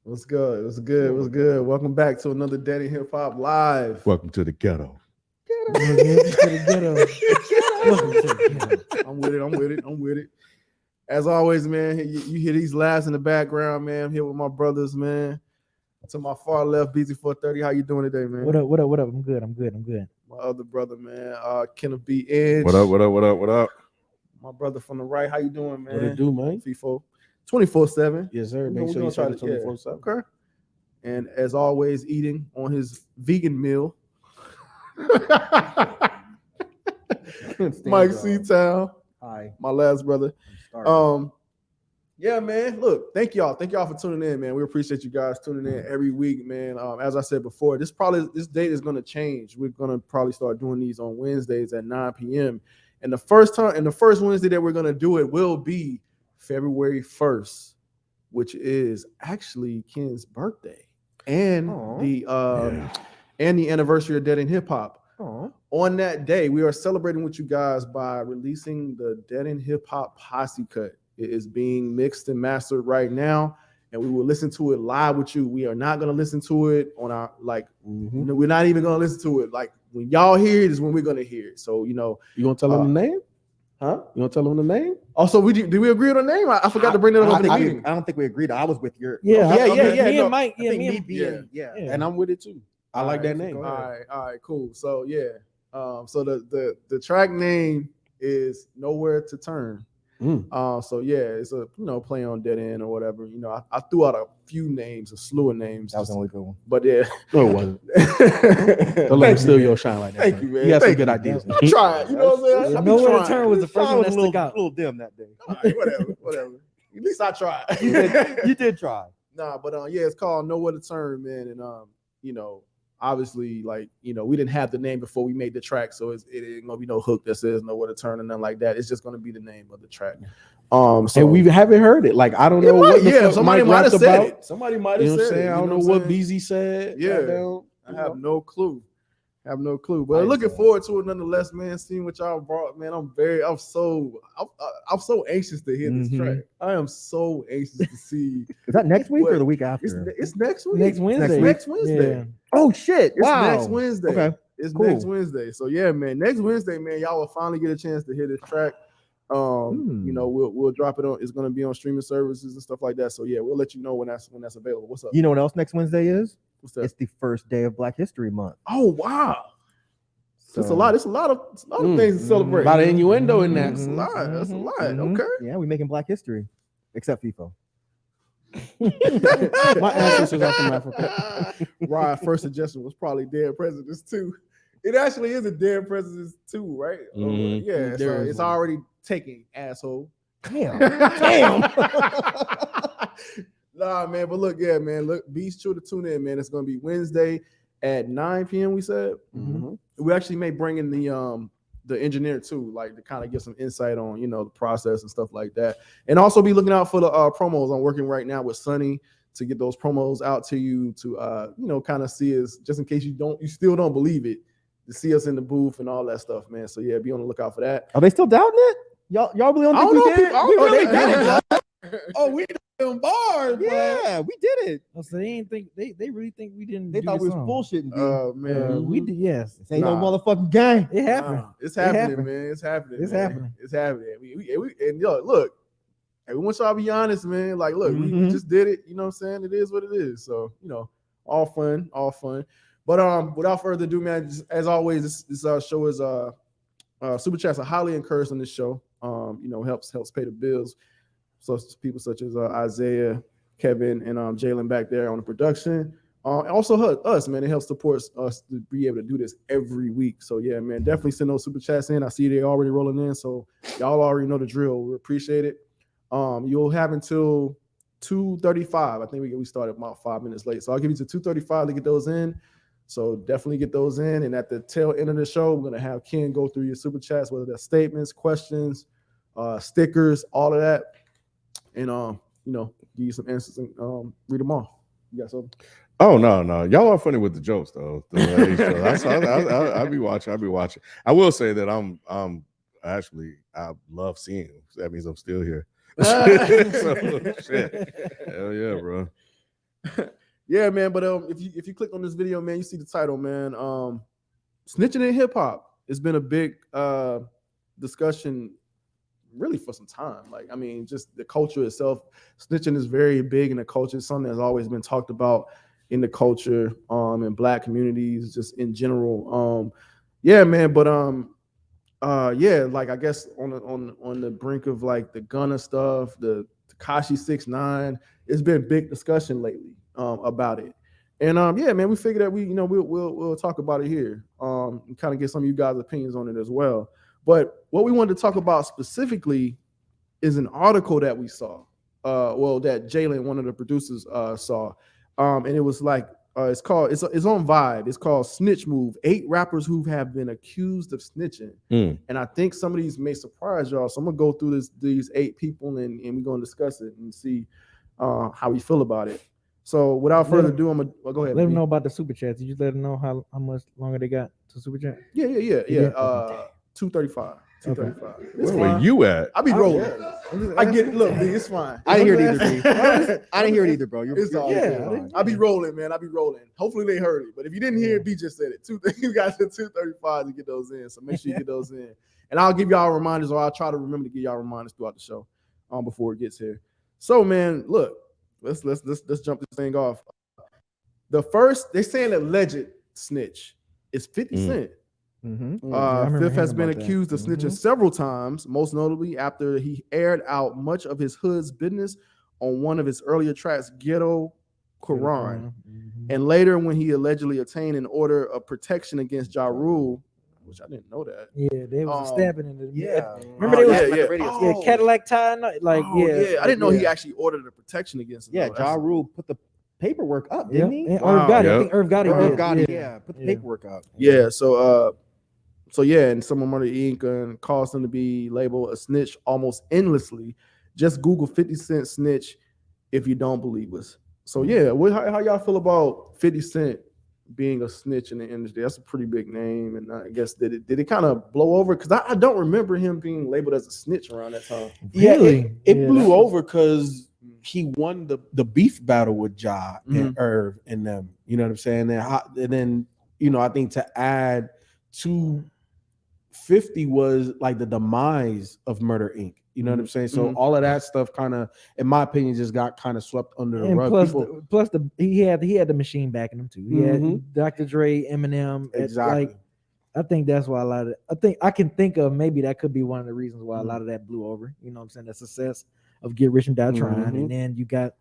What's good? What's good? What's good? Welcome back to another Daddy Hip Hop Live. Welcome to the ghetto. I'm with it. I'm with it. I'm with it. As always, man, you hear these laughs in the background, man. I'm here with my brothers, man. To my far left, Beezy 430. How you doing today, man? What up? I'm good. My other brother, man, Kenneth B. Edge. What up? My brother from the right. How you doing, man? What it do, man? Feefo. 24/7. Yes, sir. We're Make sure gonna you try try to to- yeah. 24/7. Okay. And as always, eating on his vegan meal. Myke C-Town, Hi. my last brother. I'm starting. Yeah, man. Look, thank y'all for tuning in, man. We appreciate you guys tuning in every week, man. As I said before, this date is gonna change. We're gonna probably start doing these on Wednesdays at 9 p.m. And the first Wednesday that we're gonna do it will be February 1st, which is actually Ken's birthday and and the anniversary of Dead in Hip Hop. On that day, we are celebrating with you guys by releasing the Dead in Hip Hop posse cut. It is being mixed and mastered right now, and we will listen to it live with you. We are not going to listen to it on our we're not even going to listen to it. Like when y'all hear it is when we're going to hear it. So, you gonna tell them the name? Huh? You gonna tell them the name? Also, did we agree on the name? I forgot to bring that up in the meeting. I don't think we agreed. I was with your. Me and no, Myke. I think Me me and being, and I'm with it too. I like that name. All right, cool. So yeah, so the track name is Nowhere to Turn. So yeah, it's a play on Dead End or whatever. I threw out a few names, a slew of names. That was the only good one. But yeah, No, it wasn't. Don't let him steal your shine like that. Thank you, man. You got some Thank good you. ideas. I tried. You know what I'm saying? I be Nowhere to trying. Turn was the first one that stuck a out. little dim that day. All right, whatever. At least I tried. You did try. Nah, but yeah, it's called Nowhere to Turn, man. And obviously, we didn't have the name before we made the track, so it ain't gonna be no hook that says Nowhere to Turn and nothing like that. It's just gonna be the name of the track. So And we haven't heard it. Like I don't know what the fuck somebody Myke might have rapped said about. it. Somebody might You have know what I'm said it. saying? I don't know what Beezy said. Yeah. Goddamn. I have no clue. But looking forward to it nonetheless, man. Seeing what y'all brought, man. I'm so anxious to hear this track. I am so anxious to see. Is that next week or the week after? It's next week. Next Wednesday. Next Wednesday. Yeah. Oh shit! It's next Wednesday. Okay. It's Cool. next Wednesday. So yeah, man. Next Wednesday, man, y'all will finally get a chance to hear this track. We'll drop it on. It's gonna be on streaming services and stuff like that. So yeah, we'll let you know when that's available. What's up? You know what else next Wednesday is? What's that? It's the first day of Black History Month. Oh wow. So, It's a lot. It's a lot of things to celebrate. A lot of innuendo in that. That's a lot. That's a lot. Mhm. Okay. Yeah, we making Black History, except FIFO. My ancestors are from Africa. Ryan's first suggestion was probably Dead Presidents 2. It actually is a Dead Presidents 2, right? Yeah, so There is it's one. already taken, asshole. Damn. Nah, man, but look, yeah, man. Look, be sure to tune in, man. It's gonna be Wednesday at 9 p.m. We said. We actually may bring in the engineer too, like to kind of get some insight on the process and stuff like that, and also be looking out for the promos. I'm working right now with Sonny to get those promos out to you to kind of see us, just in case you still don't believe it, to see us in the booth and all that stuff, man. So yeah, be on the lookout for that. Are they still doubting it? Y'all really don't I think don't we know, did? people- I We don't know, really they- did it. Oh, we them bars, Yeah, we did it. Oh, so they ain't think they really think we didn't. They do thought the we was song. bullshitting. dude. Oh man, We did. Yes, This ain't Nah. no motherfucking gang. it happened. It's happening, happened. man. It's happening. It's man. happening. It's happening. And look, hey, we want y'all to be honest, man. Like, look, we Mhm. just did it. You know what I'm saying? It is what it is. So, all fun. But without further ado, man, just, as always, this show is super chats are highly encouraged on this show. Helps pay the bills. So people such as Isaiah, Kevin, and Jalen back there on the production. Also us, man. It helps support us to be able to do this every week. So yeah, man, definitely send those super chats in. I see they already rolling in, so y'all already know the drill. We appreciate it. You'll have until 2:35. I think we started about 5 minutes late, so I'll give you to 2:35 to get those in. So definitely get those in. And at the tail end of the show, we're gonna have Ken go through your super chats, whether they're statements, questions, stickers, all of that, and give you some answers and read them all. You got something? Oh no, y'all are funny with the jokes though. I'll be watching. I will say that I love seeing them. That means I'm still here. So, shit. Hell yeah, bro. Yeah, man. But if you click on this video, man, you see the title, man. Snitching in hip hop. It's been a big discussion, really for some time. Like, I mean, just the culture itself. Snitching is very big in the culture. It's something that's always been talked about in the culture, in Black communities, just in general. Yeah, man. But yeah, like I guess on the brink of like the Gunna stuff, the Tekashi 6ix9ine, it's been big discussion lately about it. And yeah, man, we figured that we'll talk about it here, and kind of get some of you guys' opinions on it as well. But what we wanted to talk about specifically is an article that we saw, that Jalen, one of the producers, saw, and it was like it's on Vibe. It's called Snitch Move: 8 rappers who have been accused of snitching. And I think some of these may surprise y'all. So I'm gonna go through these 8 people and we're gonna discuss it and see how we feel about it. So without further ado, I'm gonna go ahead. Let them know about the super chats. Did you let them know how much longer they got to super chat? Yeah. Yeah. 235. 235. Okay. It's Where were fine. you at? I be rolling. Yeah. I get it. Look, B, it's fine. I didn't hear it either, B. I didn't hear it either, bro. It's all good. I be rolling, man. I be rolling. Hopefully they heard it. But if you didn't hear it, B just said it. You guys said 235 to get those in. So make sure you get those in. And I'll give y'all reminders, or I'll try to remember to give y'all reminders throughout the show before it gets here. So, man, look, let's jump this thing off. The first, they're saying alleged snitch is 50 Cent. Fifth has been accused of snitching several times, most notably after he aired out much of his hood's business on one of his earlier tracks, Ghetto Quran. And later, when he allegedly obtained an order of protection against Ja Rule, which I didn't know that. Yeah, they was stabbing in the Remember they was Cadillac tie, I didn't know he actually ordered a protection against him. Yeah, Ja Rule put the paperwork up, didn't he? And Irv Gotti. I think Irv Gotti did. Put the paperwork up. Yeah, so yeah, and some of Murder Inc. and caused him to be labeled a snitch almost endlessly. Just Google 50 Cent snitch if you don't believe us. So yeah, how y'all feel about 50 Cent being a snitch in the industry? That's a pretty big name, and I guess did it kind of blow over? Because I don't remember him being labeled as a snitch around that time. Yeah, it blew over because he won the beef battle with Ja and Irv and them. You know what I'm saying? And then I think to add to 50 was like the demise of Murder Inc. You know what I'm saying? So all of that stuff kind of, in my opinion, just got kind of swept under the rug. Plus he had the machine backing him too. He had Dr. Dre, Eminem. Exactly. I think that's why a lot of I can think of maybe that could be one of the reasons why a lot of that blew over. You know what I'm saying? The success of Get Rich and Die Trying, and then you got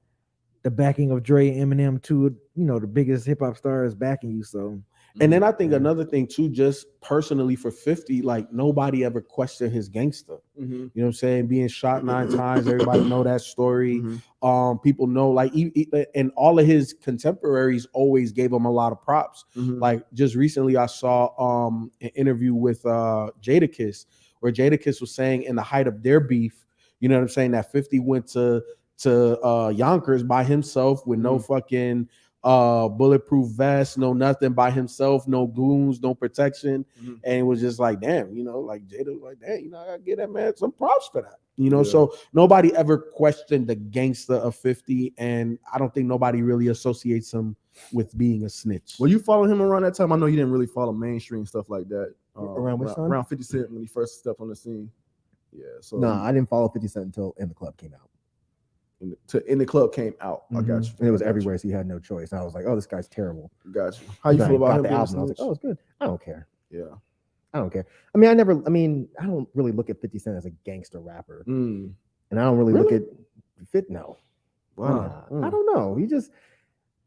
the backing of Dre and Eminem, two the biggest hip hop stars backing you. So. And then I think another thing too, just personally for 50, like nobody ever questioned his gangster. You know what I'm saying? Being shot 9 times, everybody know that story. People know, like, and all of his contemporaries always gave him a lot of props. Like just recently, I saw an interview with Jadakiss, where Jadakiss was saying in the height of their beef, you know what I'm saying, that 50 went to Yonkers by himself with no fucking bulletproof vest, no nothing, by himself, no goons, no protection, and it was just like, damn, like Jada was like, damn, I gotta give that man some props for that, So nobody ever questioned the gangster of 50, and I don't think nobody really associates him with being a snitch. Well, you follow him around that time? I know you didn't really follow mainstream stuff like that around 50 Cent when he first stepped on the scene. Yeah, so no, I didn't follow 50 Cent until In the Club came out. In the Club came out. I got you. And it was everywhere, so you had no choice. And I was like, oh, this guy's terrible. Got you. How you feel about him? The album? I was like, oh, it's good. I don't care. Yeah. I don't care. I mean, I don't really look at 50 Cent as a gangster rapper. And I don't really look at Fit. No. Wow. I don't know.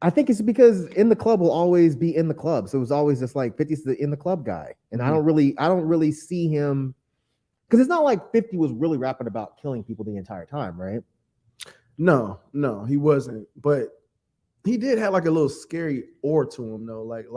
I think it's because In the Club will always be In the Club. So it was always just like 50's the In the Club guy. And I don't really see him, because it's not like 50 was really rapping about killing people the entire time, right? No, he wasn't. But he did have like a little scary aura to him, though. Like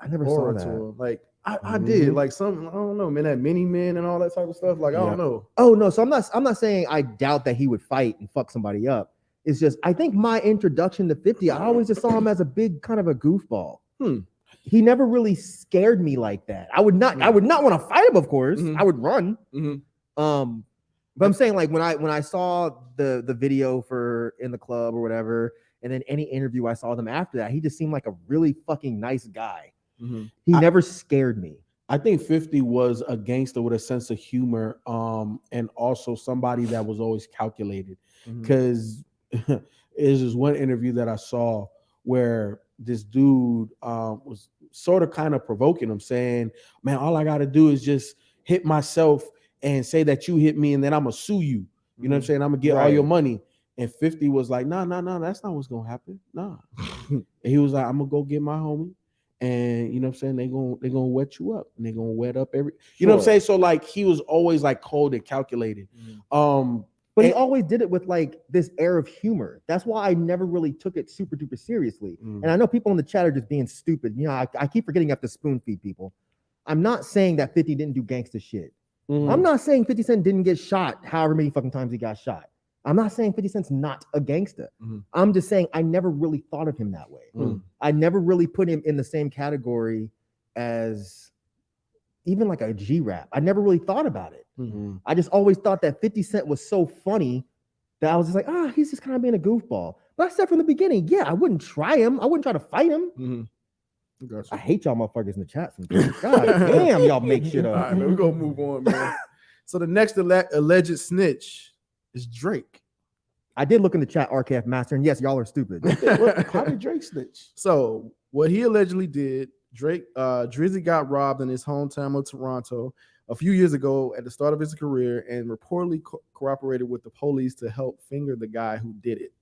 I never saw that. To him. Like I did. Like some, I don't know, man. That Mini Man and all that type of stuff. Like I don't know. Oh no, so I'm not saying I doubt that he would fight and fuck somebody up. It's just I think my introduction to 50, I always just saw him as a big kind of a goofball. He never really scared me like that. I would not want to fight him, of course. I would run. But I'm saying, like, when I saw the video for In the Club or whatever, And then any interview I saw them after that, he just seemed like a really fucking nice guy. Mm-hmm. He never scared me. I think 50 was a gangster with a sense of humor, and also somebody that was always calculated. Because there's this one interview that I saw where this dude was sort of kind of provoking him, saying, "Man, all I got to do is just hit myself and say that you hit me, and then I'm gonna sue you. You know what I'm saying? I'm gonna get all your money." And 50 was like, "Nah, that's not what's gonna happen. Nah." And he was like, "I'm gonna go get my homie. And you know what I'm saying, they're gonna wet you up and they're gonna wet up every you know what I'm saying." So like he was always like cold and calculated. But he always did it with like this air of humor. That's why I never really took it super duper seriously. And I know people in the chat are just being stupid. You know, I keep forgetting you have to spoon feed people. I'm not saying that 50 didn't do gangster shit. I'm not saying 50 Cent didn't get shot however many fucking times he got shot. I'm not saying 50 Cent's not a gangster. I'm just saying I never really thought of him that way. I never really put him in the same category as even like a G-Rap. I never really thought about it. I just always thought that 50 Cent was so funny that I was just like, he's just kind of being a goofball. But I said from the beginning, yeah, I wouldn't try him. I wouldn't try to fight him. Gotcha. I hate y'all motherfuckers in the chat sometimes. God damn, y'all make shit up. All right, man, we're gonna move on, man. So the next alleged snitch is Drake. I did look in the chat, RKF Master, and yes, y'all are stupid. How did Drake snitch? So what he allegedly did, Drizzy got robbed in his hometown of Toronto a few years ago at the start of his career, and reportedly cooperated with the police to help finger the guy who did it.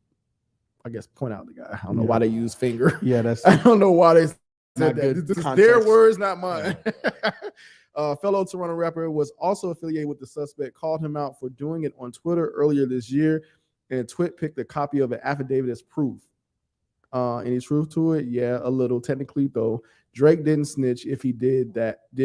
I guess point out the guy. I don't know why they use finger. Yeah, that's I don't know why they said not that. good This is context. their words, not mine. Fellow Toronto rapper was also affiliated with the suspect, called him out for doing it on Twitter earlier this year, and Twit picked a copy of an affidavit as proof. Any truth to it? Yeah, a little. Technically, though, Drake didn't snitch if he did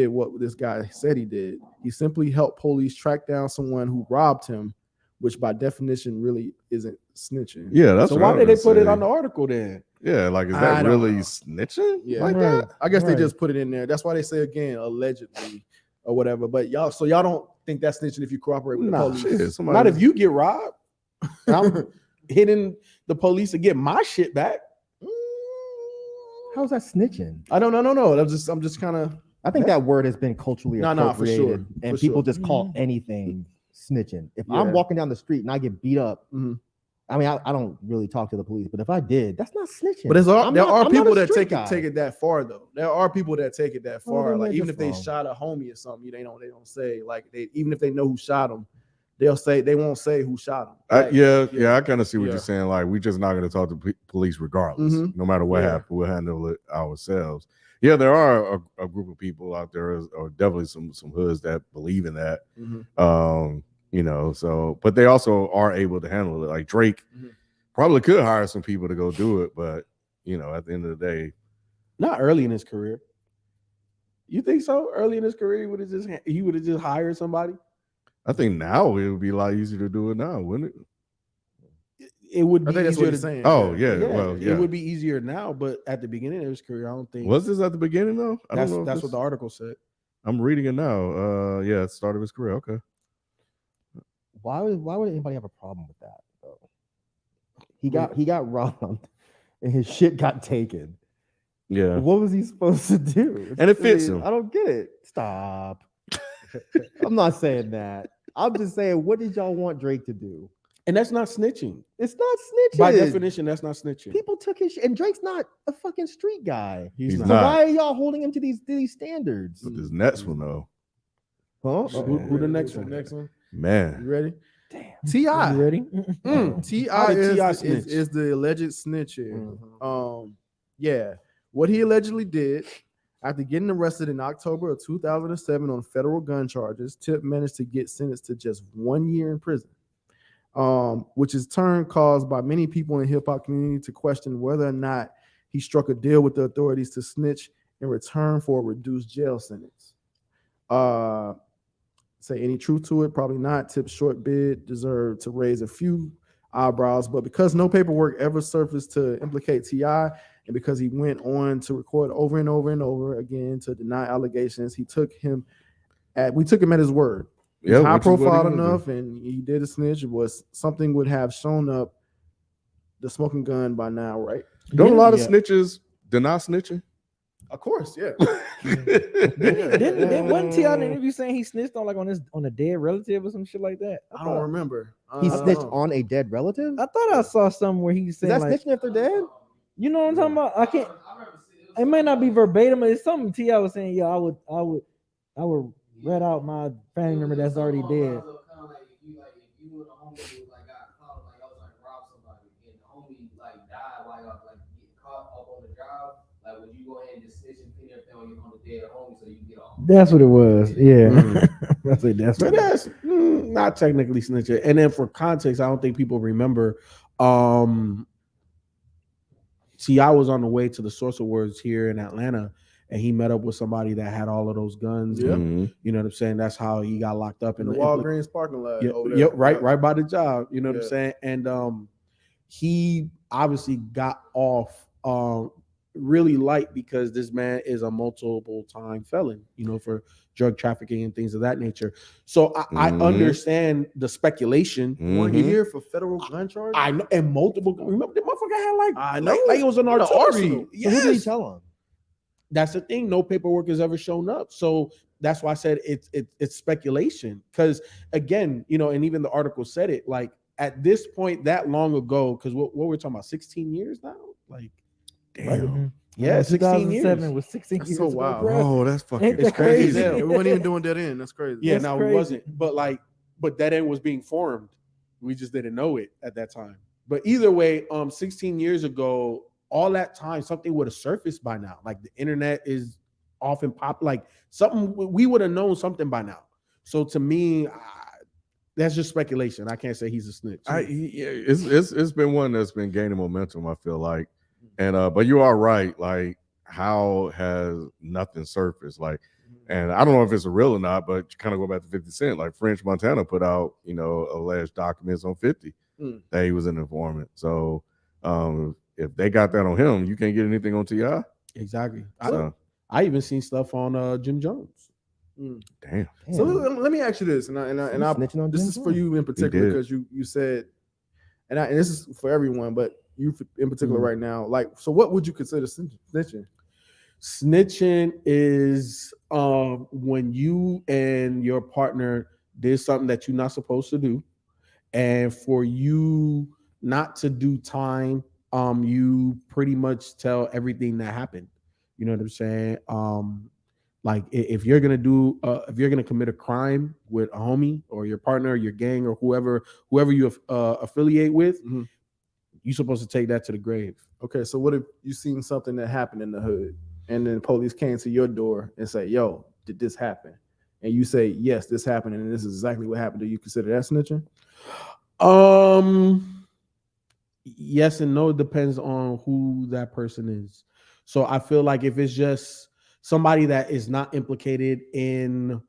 what this guy said he did. He simply helped police track down someone who robbed him, which by definition really isn't snitching. Yeah, that's so what why I did they was put gonna it on say. the article then? Yeah, like is I that don't really know. snitching? Yeah, Like right. that? I guess they just put it in there. That's why they say again, allegedly or whatever. But y'all don't think that's snitching if you cooperate with the Nah, police? Shit, somebody Not if you get robbed. I'm hitting the police to get my shit back. How's that snitching? I don't know. No. I'm just kind of. I think that word has been culturally No, for appropriated, sure, and for people sure. just call anything snitching. If Yeah. I'm walking down the street and I get beat up, Mhm. I mean, I don't really talk to the police, but if I did, that's not snitching. But there I'm are not people a that street take it that far though. There are people that take it that far. then Like they're even just if they wrong. shot a homie or something, they don't say like even if they know who shot him, they won't say who shot him. Like, yeah, I kind of see what Yeah. you're saying. Like, we just not going to talk to police regardless, Mhm. no matter what Yeah. happens. We'll handle it ourselves. Yeah, there are a group of people out there, or definitely some hoods that believe in that. Mhm. So, but they also are able to handle it. Like Drake Mhm. probably could hire some people to go do it, but at the end of the day, Not early in his career. You think so? Early in his career, he would have just hired somebody. I think now it would be a lot easier to do it now, wouldn't it? It would I be think that's what easier he's to. saying. Oh yeah, well It yeah. would be easier now, but at the beginning of his career, I don't think. Was this at the beginning though? I don't know. That's what the article said. I'm reading it now. Yeah, start of his career. Okay. why would anybody have a problem with that? Though? He got robbed and his shit got taken. Yeah. What was he supposed to do? And it fits him. I don't get it. Stop. I'm not saying that. I'm just saying, what did y'all want Drake to do? And that's not snitching. It's not snitching. By definition, that's not snitching. People took his shit, and Drake's not a fucking street guy. He's So not. why are y'all holding him to these standards? But this next one though, Huh? Who the next one? Next one. man. You ready? Damn. T.I. You ready? T.I. How did T.I. is snitch? the alleged snitch here. Yeah. What he allegedly did after getting arrested in October of 2007 on federal gun charges, Tip managed to get sentenced to just 1 year in prison, which is turn caused by many people in the hip-hop community to question whether or not he struck a deal with the authorities to snitch in return for a reduced jail sentence. Say any truth to it? Probably not. Tip's short bid deserved to raise a few eyebrows, but because no paperwork ever surfaced to implicate T.I., and because he went on to record over and over and over again to deny allegations, we took him at his word. He's high which is what he profile gonna do. enough, and he did a snitch. It was something would have shown up the smoking gun by now, right? Don't a lot of Yeah. snitches deny snitching? Of course, yeah. Didn't wasn't T.I. in the interview saying he snitched on a dead relative or some shit like that? I don't remember. He I don't snitched know. on a dead relative. I thought I saw something where he Is said that like, snitching if they're dead? you know what I'm talking about? I can't. It may not be verbatim, but it's something T.I. was saying. Yeah, I would rat out my family member that's already dead. That's what it was. Yeah, I say that's But what that's not technically snitching. And then for context, I don't think people remember. T.I. was on the way to the Source Awards here in Atlanta, and he met up with somebody that had all of those guns. Yeah. Mhm. You know what I'm saying? That's how he got locked up in the the Walgreens parking lot. Yeah, over there. yeah, right, Yeah. right by the job. You know what I'm Yeah. saying? And he obviously got off really light because this man is a multiple time felon, you know, for drug trafficking and things of that nature. So I Mhm. understand the speculation. One Mhm. year for federal gun charges. I know, and multiple. Remember, the motherfucker had I like, know. like it was an In the artillery. arsenal. So who did he Yes. tell him? That's the thing. No paperwork has ever shown up. So that's why I said it's speculation. Because again, you know, and even the article said it, like at this point that long ago, because what we're talking about, 16 years now? Like, damn. Mhm. Yeah, 16 2007 years. was 16 That's years so ago, wild. bro. Oh, that's fucking Ain't that It's crazy as crazy? hell. We weren't even doing that in. That's crazy. Yeah, That's no, crazy. we wasn't. But that end was being formed. We just didn't know it at that time. But either way, 16 years ago, all that time, something would have surfaced by now. Like the internet is often pop, like something we would have known something by now. So to me, that's just speculation. I can't say he's a snitch. It's been one that's been gaining momentum, I feel like. And but you are right, like how has nothing surfaced? Like, and I don't know if it's real or not, but kind of go back to 50 Cent, like French Montana put out, you know, alleged documents on 50 that he was an informant. So if they got that on him, you can't get anything on T.I. Exactly. So, I even seen stuff on Jim Jones. damn. So let me ask you this, and I snitching on this Jim is for Jones. you in particular did. because you said, and this is for everyone, but you in particular right now. Like, so what would you consider snitching? Snitching is when you and your partner did something that you're not supposed to do, and for you not to do time, you pretty much tell everything that happened. You know what I'm saying? Like if you're gonna commit a crime with a homie or your partner, or your gang, or whoever you affiliate with, you're supposed to take that to the grave. Okay, so what if you seen something that happened in the hood, and then the police came to your door and say, "Yo, did this happen?" And you say, "Yes, this happened, and this is exactly what happened." Do you consider that snitching? Yes and no. It depends on who that person is. So I feel like if it's just somebody that is not implicated in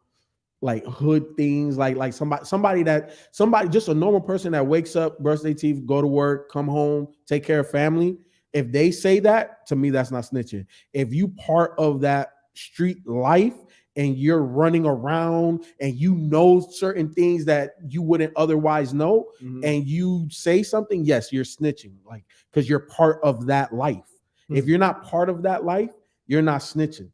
like hood things, like somebody just a normal person that wakes up, brush their teeth, go to work, come home, take care of family. If they say that, to me, that's not snitching. If you part of that street life and you're running around and you know certain things that you wouldn't otherwise know, and you say something, yes, you're snitching, like, because you're part of that life. If you're not part of that life, you're not snitching.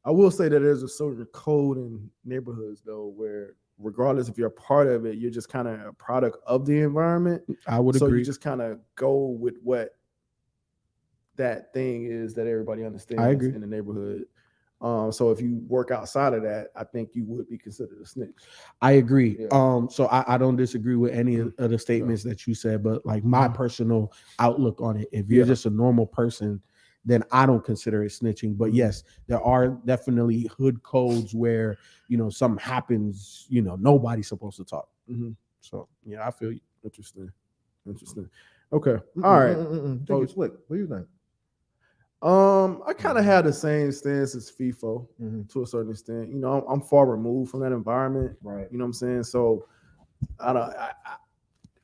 I will say that there's a certain code in neighborhoods though, where regardless if you're a part of it, you're just kind of a product of the environment. I would So agree. you just kind of go with what that thing is that everybody understands I agree. in the neighborhood. So if you work outside of that, I think you would be considered a snitch. I agree. Yeah. So I don't disagree with any of the statements that you said, but like my personal outlook on it, if you're just a normal person, then I don't consider it snitching. But yes, there are definitely hood codes where, you know, something happens, you know, nobody's supposed to talk. So yeah, I feel you. Interesting. Okay. All right. Take your slick. What do you think? I kind of had the same stance as Feefo to a certain extent. You know, I'm far removed from that environment. Right. You know what I'm saying? So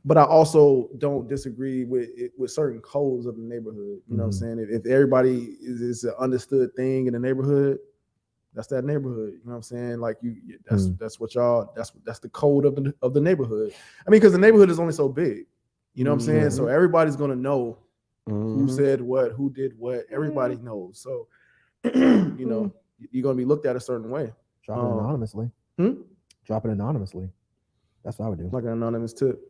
but I also don't disagree with certain codes of the neighborhood. You know what I'm saying? If everybody is an understood thing in the neighborhood, that's that neighborhood. You know what I'm saying? Like that's what y'all, that's the code of the neighborhood. I mean, because the neighborhood is only so big. You know what I'm saying? So everybody's gonna know who Mhm. said what, who did what. Everybody knows. So you know, you're gonna be looked at a certain way. Drop it anonymously. Drop it anonymously. That's what I would do. Like an anonymous tip.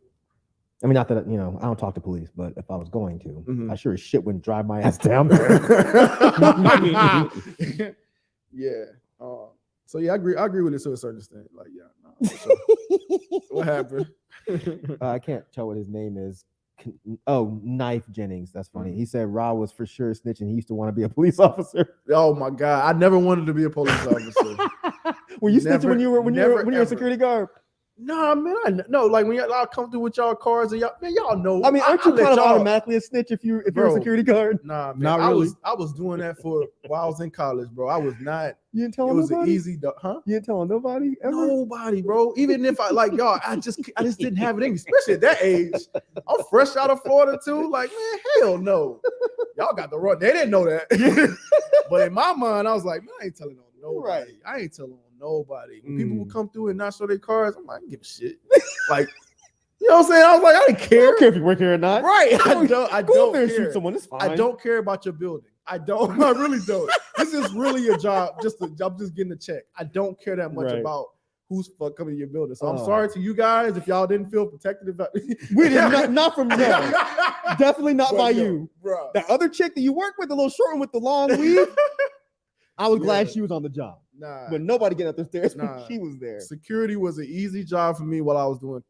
I mean, not that I don't talk to police, but if I was going to, Mhm. I sure as shit wouldn't drive my ass down there. Yeah. So yeah, I agree with it to a certain extent. Like, yeah, nah, for sure. What happened? I can't tell what his name is. Oh, Knife Jennings. That's funny. He said Ra was for sure snitching. He used to want to be a police officer. Oh my God, I never wanted to be a police officer. Were you Never- snitching when you were a ever. security guard? Nah, man, no. Like when y'all come through with y'all cars and y'all know. I mean, aren't you let kind of y'all- automatically a snitch if you're a Bro. security guard? Nah, man. Not I really. was doing that for while I was in college, bro. I was not. You didn't It tell was an nobody. easy, huh? You didn't tell nobody ever. Nobody, bro. Even if I like y'all, I just didn't have it in me, especially at that age. I'm fresh out of Florida too. Like, man, hell no. Y'all got the wrong. They didn't know that. But in my mind, I was like, man, I ain't telling on nobody. Right. I ain't telling on nobody. When people would come through and not show their cars, I'm like, I don't give a shit. Like, you know what I'm saying? I was like, I didn't I care. don't care if you work here or not. Right. I Go don't over there and care. shoot someone. It's fine. I don't care about your building. I don't. I really don't. This is really a job. I'm just getting a check. I don't care that much Right. about who's fuck coming to your building. So I'm Oh. sorry to you guys if y'all didn't feel protected about We did not from no. Definitely not But by yo, you. bro. That other chick that you work with, the little short one with the long weave, I was glad Yeah. she was on the job. Nah. When nobody get up the stairs, Nah. she was there. Security was an easy job for me while I was doing.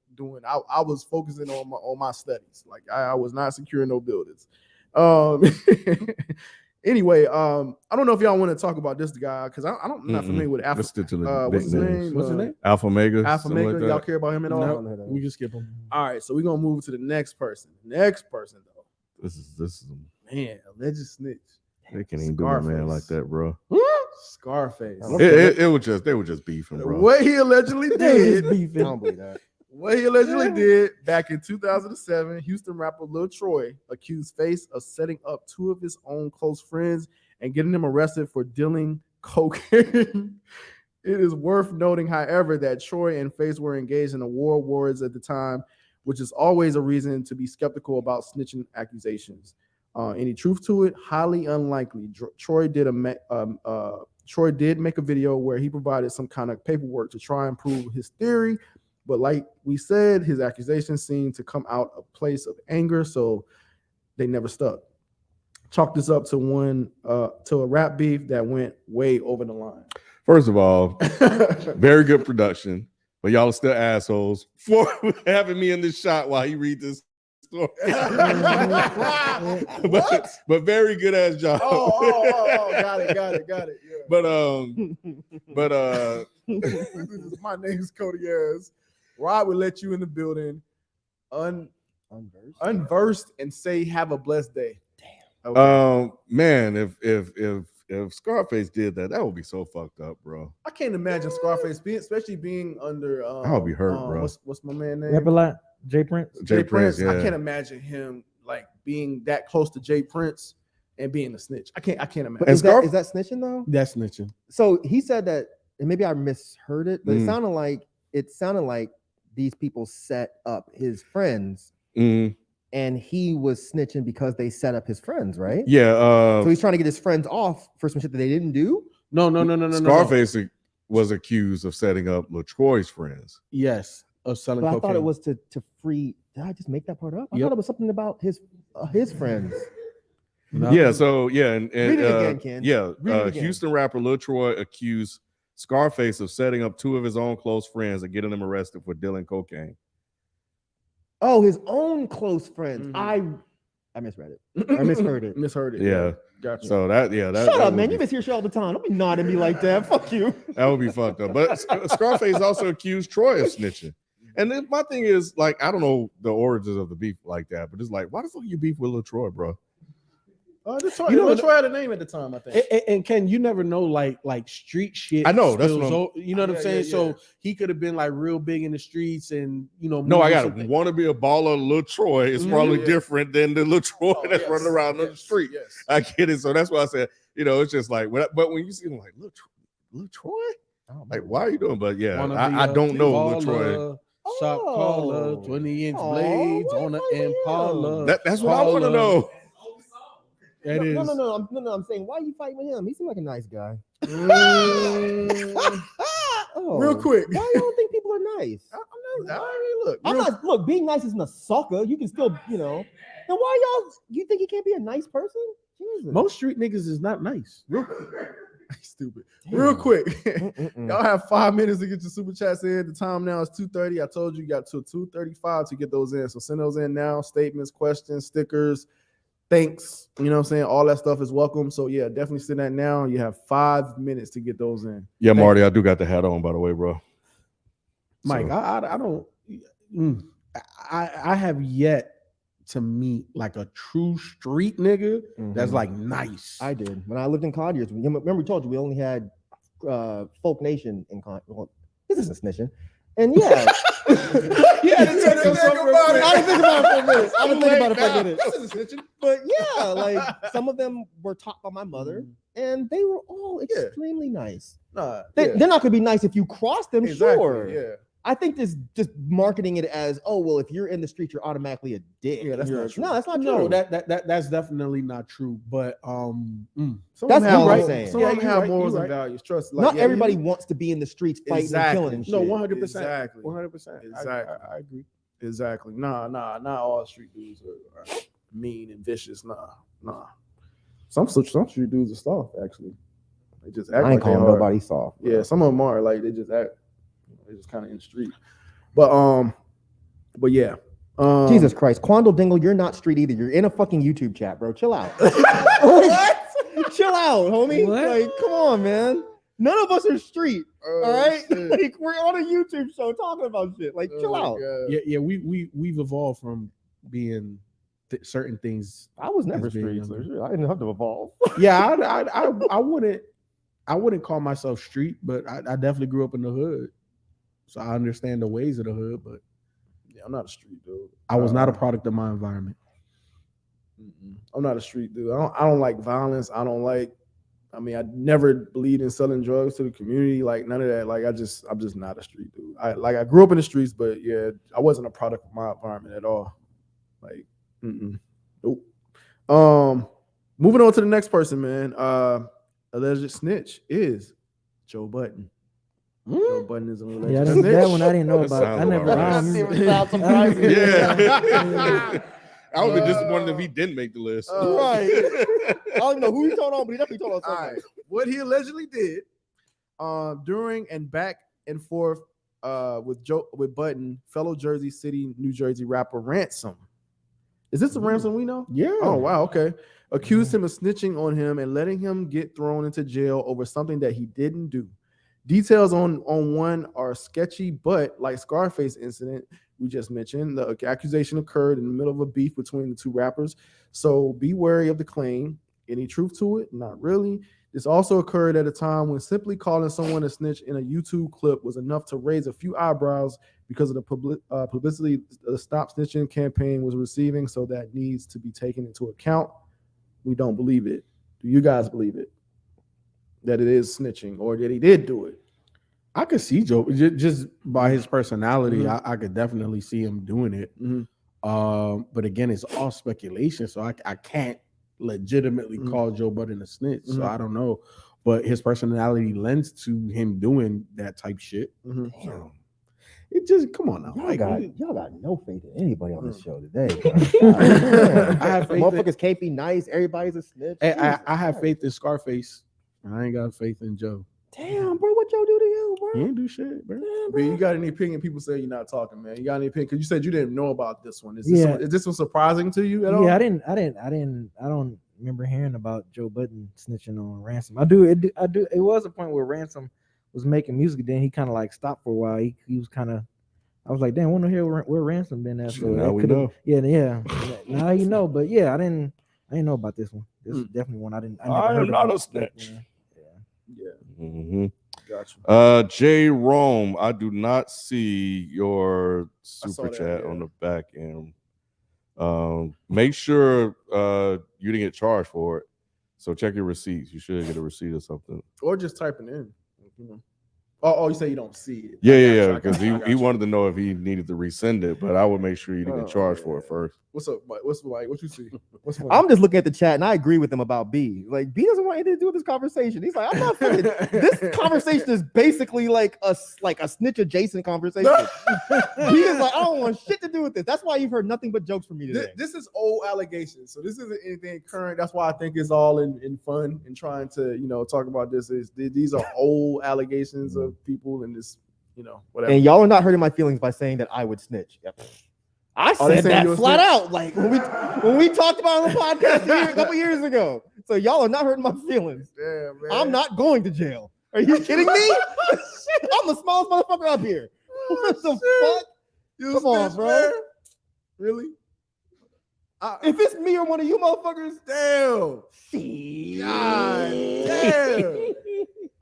I was focusing on my studies. Like I was not securing no buildings. Anyway, I don't know if y'all want to talk about this guy because I'm not familiar with Alpha. Let's stick to the What's his big names. name? What's his name? Alpha Mega. Alpha something Mega. like Y'all that. care about him at all? No, we can skip him. All right, so we're gonna move to the next person. Next person though, This is man, alleged snitch. they can't even do a man Scarface. like that, bro. Scarface. They were just beefing, bro. What he allegedly They was just did. beefing. I don't believe that. What he allegedly did back in 2007, Houston rapper Lil Troy accused Face of setting up two of his own close friends and getting them arrested for dealing cocaine. It is worth noting, however, that Troy and Face were engaged in a war of words at the time, which is always a reason to be skeptical about snitching accusations. Any truth to it? Highly unlikely. Troy did make a video where he provided some kind of paperwork to try and prove his theory. But like we said, his accusations seemed to come out of a place of anger, so they never stuck. Chalk this up to a rap beef that went way over the line. First of all, very good production, but y'all are still assholes for having me in this shot while he read this story. but very good ass job. Oh, got it. Yeah. But My name's Cody Ayers. Rod will let you in the building unversed and say have a blessed day. Damn. Okay. Man, if Scarface did that, that would be so fucked up, bro. I can't imagine Scarface especially being under I would be hurt, bro. What's my man name? Rap a lot. Jay Prince. Jay Prince, I yeah. can't imagine him like being that close to Jay Prince and being a snitch. I can't imagine. But And is that snitching though? That's snitching. So he said that, and maybe I misheard it, but Mm. it sounded like these people set up his friends, Mm, and he was snitching because they set up his friends, right? yeah. So he's trying to get his friends off for some shit that they didn't do. No. Scarface was accused of setting up LaTroy's friends. Yes, of selling But I cocaine. thought it was to free. Did I just make that part up? I Yep. thought it was something about his friends. No. Yeah, so yeah, and Read it again, Ken. yeah, Read it again. Houston rapper Lil Troy accused Scarface of setting up two of his own close friends and getting them arrested for dealing cocaine. Oh, his own close friends. Mhm. I misread it. I misheard it. Misheard it. Yeah. Gotcha. So that Shut that up, would man. be- You miss your shit all the time. Don't be nodding at me like that. Fuck you. that would be fucked up. But Scarface also accused Troy of snitching. And then my thing is, like, I don't know the origins of the beef like that, but it's like, why the fuck you beef with Lil Troy, bro? Lil Troy had a name at the time, I think. And Ken, you never know, like street shit. I know, that's spills what you know what I'm Yeah, saying. yeah. So he could have been like real big in the streets, and No, I moving got something. want to be a baller. Lil Troy is probably Yeah. different than the Lil Troy Oh, that's yes, running around on the yes, street. Yes. I get it. So that's why I said, it's just like, but when you see him like Lil Troy, like, why are you doing? But yeah, Wanna be I a don't know Lil Troy. baller. Shot caller, Oh. 20-inch Oh, blades why on the fight with him? Impala. That's what I want to know. That is. No. I'm saying, why you fighting with him? He seemed like a nice guy. Oh, Real quick. Why y'all think people are nice? Look. Being nice isn't a sucker. You can still, Then why you think he can't be a nice person? Jesus. Most street niggas is not nice. Real quick. Stupid. Damn. Real quick. Mm-mm. Y'all have 5 minutes to get your super chats in. The time now is 2:30. I told you got till 2:35 to get those in. So send those in now. Statements, questions, stickers, thanks. You know what I'm saying? All that stuff is welcome. So yeah, definitely send that now. You have 5 minutes to get those in. Yeah, Marty, I do got the hat on, by the way, bro. Myke, So- I don't. I have yet to meet like a true street nigga that's Mhm. like nice. I did when I lived in Conyers. Remember we told you we only had Folk Nation in Conyers. Well, this isn't snitching. And yeah, Yeah, they said it so real quick. I didn't think about it for a minute. I didn't think about it for a Now. minute. This isn't snitching. But yeah, like some of them were taught by my mother, and they were all Yeah. extremely nice. Nah, They're not gonna be nice if you cross them, exactly. sure. Yeah. I think this just marketing it as, oh well, if you're in the street, you're automatically a dick. Yeah, that's You're- not true. No, that's not No, true. that's definitely not true. But Some That's of them have, what I'm more- saying. Some Yeah, of them you're have right, morals you're and right. values. Trust. not yeah, everybody you- wants to be in the streets fighting Exactly. and killing and shit. no, 100%. Exactly. 100%. Exactly. I agree. Exactly. Nah. Not all street dudes are mean and vicious. Nah. Some street dudes are soft. Actually, they just act I ain't like they calling are. nobody soft. bro. Yeah, some of them are like they just act. They just kind of in the street. But yeah. Jesus Christ, Quandle Dingle, you're not street either. You're in a fucking YouTube chat, bro. Chill out. What? Chill out, homie. What? Like, come on, man. None of us are street. Oh, All right, shit. like we're on a YouTube show talking about shit. Like, chill Oh, out. God. Yeah, we've evolved from being certain things. I was never As being street, so younger. shit, I didn't have to evolve. Yeah, I wouldn't call myself street, but I definitely grew up in the hood, so I understand the ways of the hood. But Yeah, I'm not a street dude. I was not a product of my environment. I'm not a street dude. I don't like violence. I never believed in selling drugs to the community. Like none of that. Like I'm just not a street dude. I grew up in the streets, but yeah, I wasn't a product of my environment at all. Like, nope. Moving on to the next person, man. Alleged snitch is Joe Budden. Joe Budden is a alleged Yeah, snitch. that one I didn't know That about. sounds I never. about I right. don't remember. Yeah. I would be disappointed if he didn't make the list. Right. I don't know who he told on, but he definitely told on All somebody. right. What he allegedly did during and back and forth with Budden, fellow Jersey City, New Jersey rapper Ransom. Is this the Ransom we know? Yeah. Oh wow, okay. Accused him of snitching on him and letting him get thrown into jail over something that he didn't do. Details on one are sketchy, but like Scarface incident we just mentioned, the accusation occurred in the middle of a beef between the two rappers. So be wary of the claim. Any truth to it? Not really. This also occurred at a time when simply calling someone a snitch in a YouTube clip was enough to raise a few eyebrows because of the publicity the Stop Snitching campaign was receiving. So that needs to be taken into account. We don't believe it. Do you guys believe it? That it is snitching or that he did do it? I could see Joe just by his personality. I could definitely see him doing it. But again, it's all speculation, so I can't legitimately call Joe Budden a snitch. So I don't know, but his personality lends to him doing that type shit. So it just come on now. Y'all got no faith in anybody on this show today. I have faith in- Motherfuckers can't be nice. Everybody's a snitch. I have faith in Scarface. I ain't got faith in Joe. Damn, bro, what Joe do to you, bro? He ain't do shit, bro. B, you got any opinion? People say you're not talking, man. You got any opinion? Because you said you didn't know about this one. Is this one surprising to you at all? Yeah, I don't remember hearing about Joe Budden snitching on Ransom. I do. It was a point where Ransom was making music. Then he kind of like stopped for a while. He was kind of. I was like, damn, I want to hear where Ransom been at. So Now we know. Yeah. Now you know. But yeah, I didn't know about this one. This is definitely one I didn't. I am not a snitch. snitch. Yeah. Mm-hmm. Gotcha. J Rome, I do not see your saw super that, chat yeah. on the back end. Make sure you didn't get charged for it. So check your receipts. You should get a receipt or something. Or just typing in. You know. Oh, you say you don't see it? Yeah, I got because you, I got he you. wanted to know if he needed to resend it, but I would make sure he didn't get charged for it first. What's up, Mike? What's like? What you see? What's funny? I'm just looking at the chat and I agree with him about B. Like B doesn't want anything to do with this conversation. He's like, I'm not fucking. This conversation is basically like a snitch adjacent conversation. B is like, I don't want shit to do with this. That's why you've heard nothing but jokes from me today. This is old allegations, so this isn't anything current. That's why I think it's all in fun and trying to talk about this. These are old allegations of people and this whatever. And y'all are not hurting my feelings by saying that I would snitch. Yep. I said that flat out, like when we talked about it on the podcast a couple years ago. So y'all are not hurting my feelings. Damn, man. I'm not going to jail. Are you kidding me? I'm the smallest motherfucker up here. What the fuck? Come on, bro. Man? Really? If it's me or one of you motherfuckers, Damn. God damn.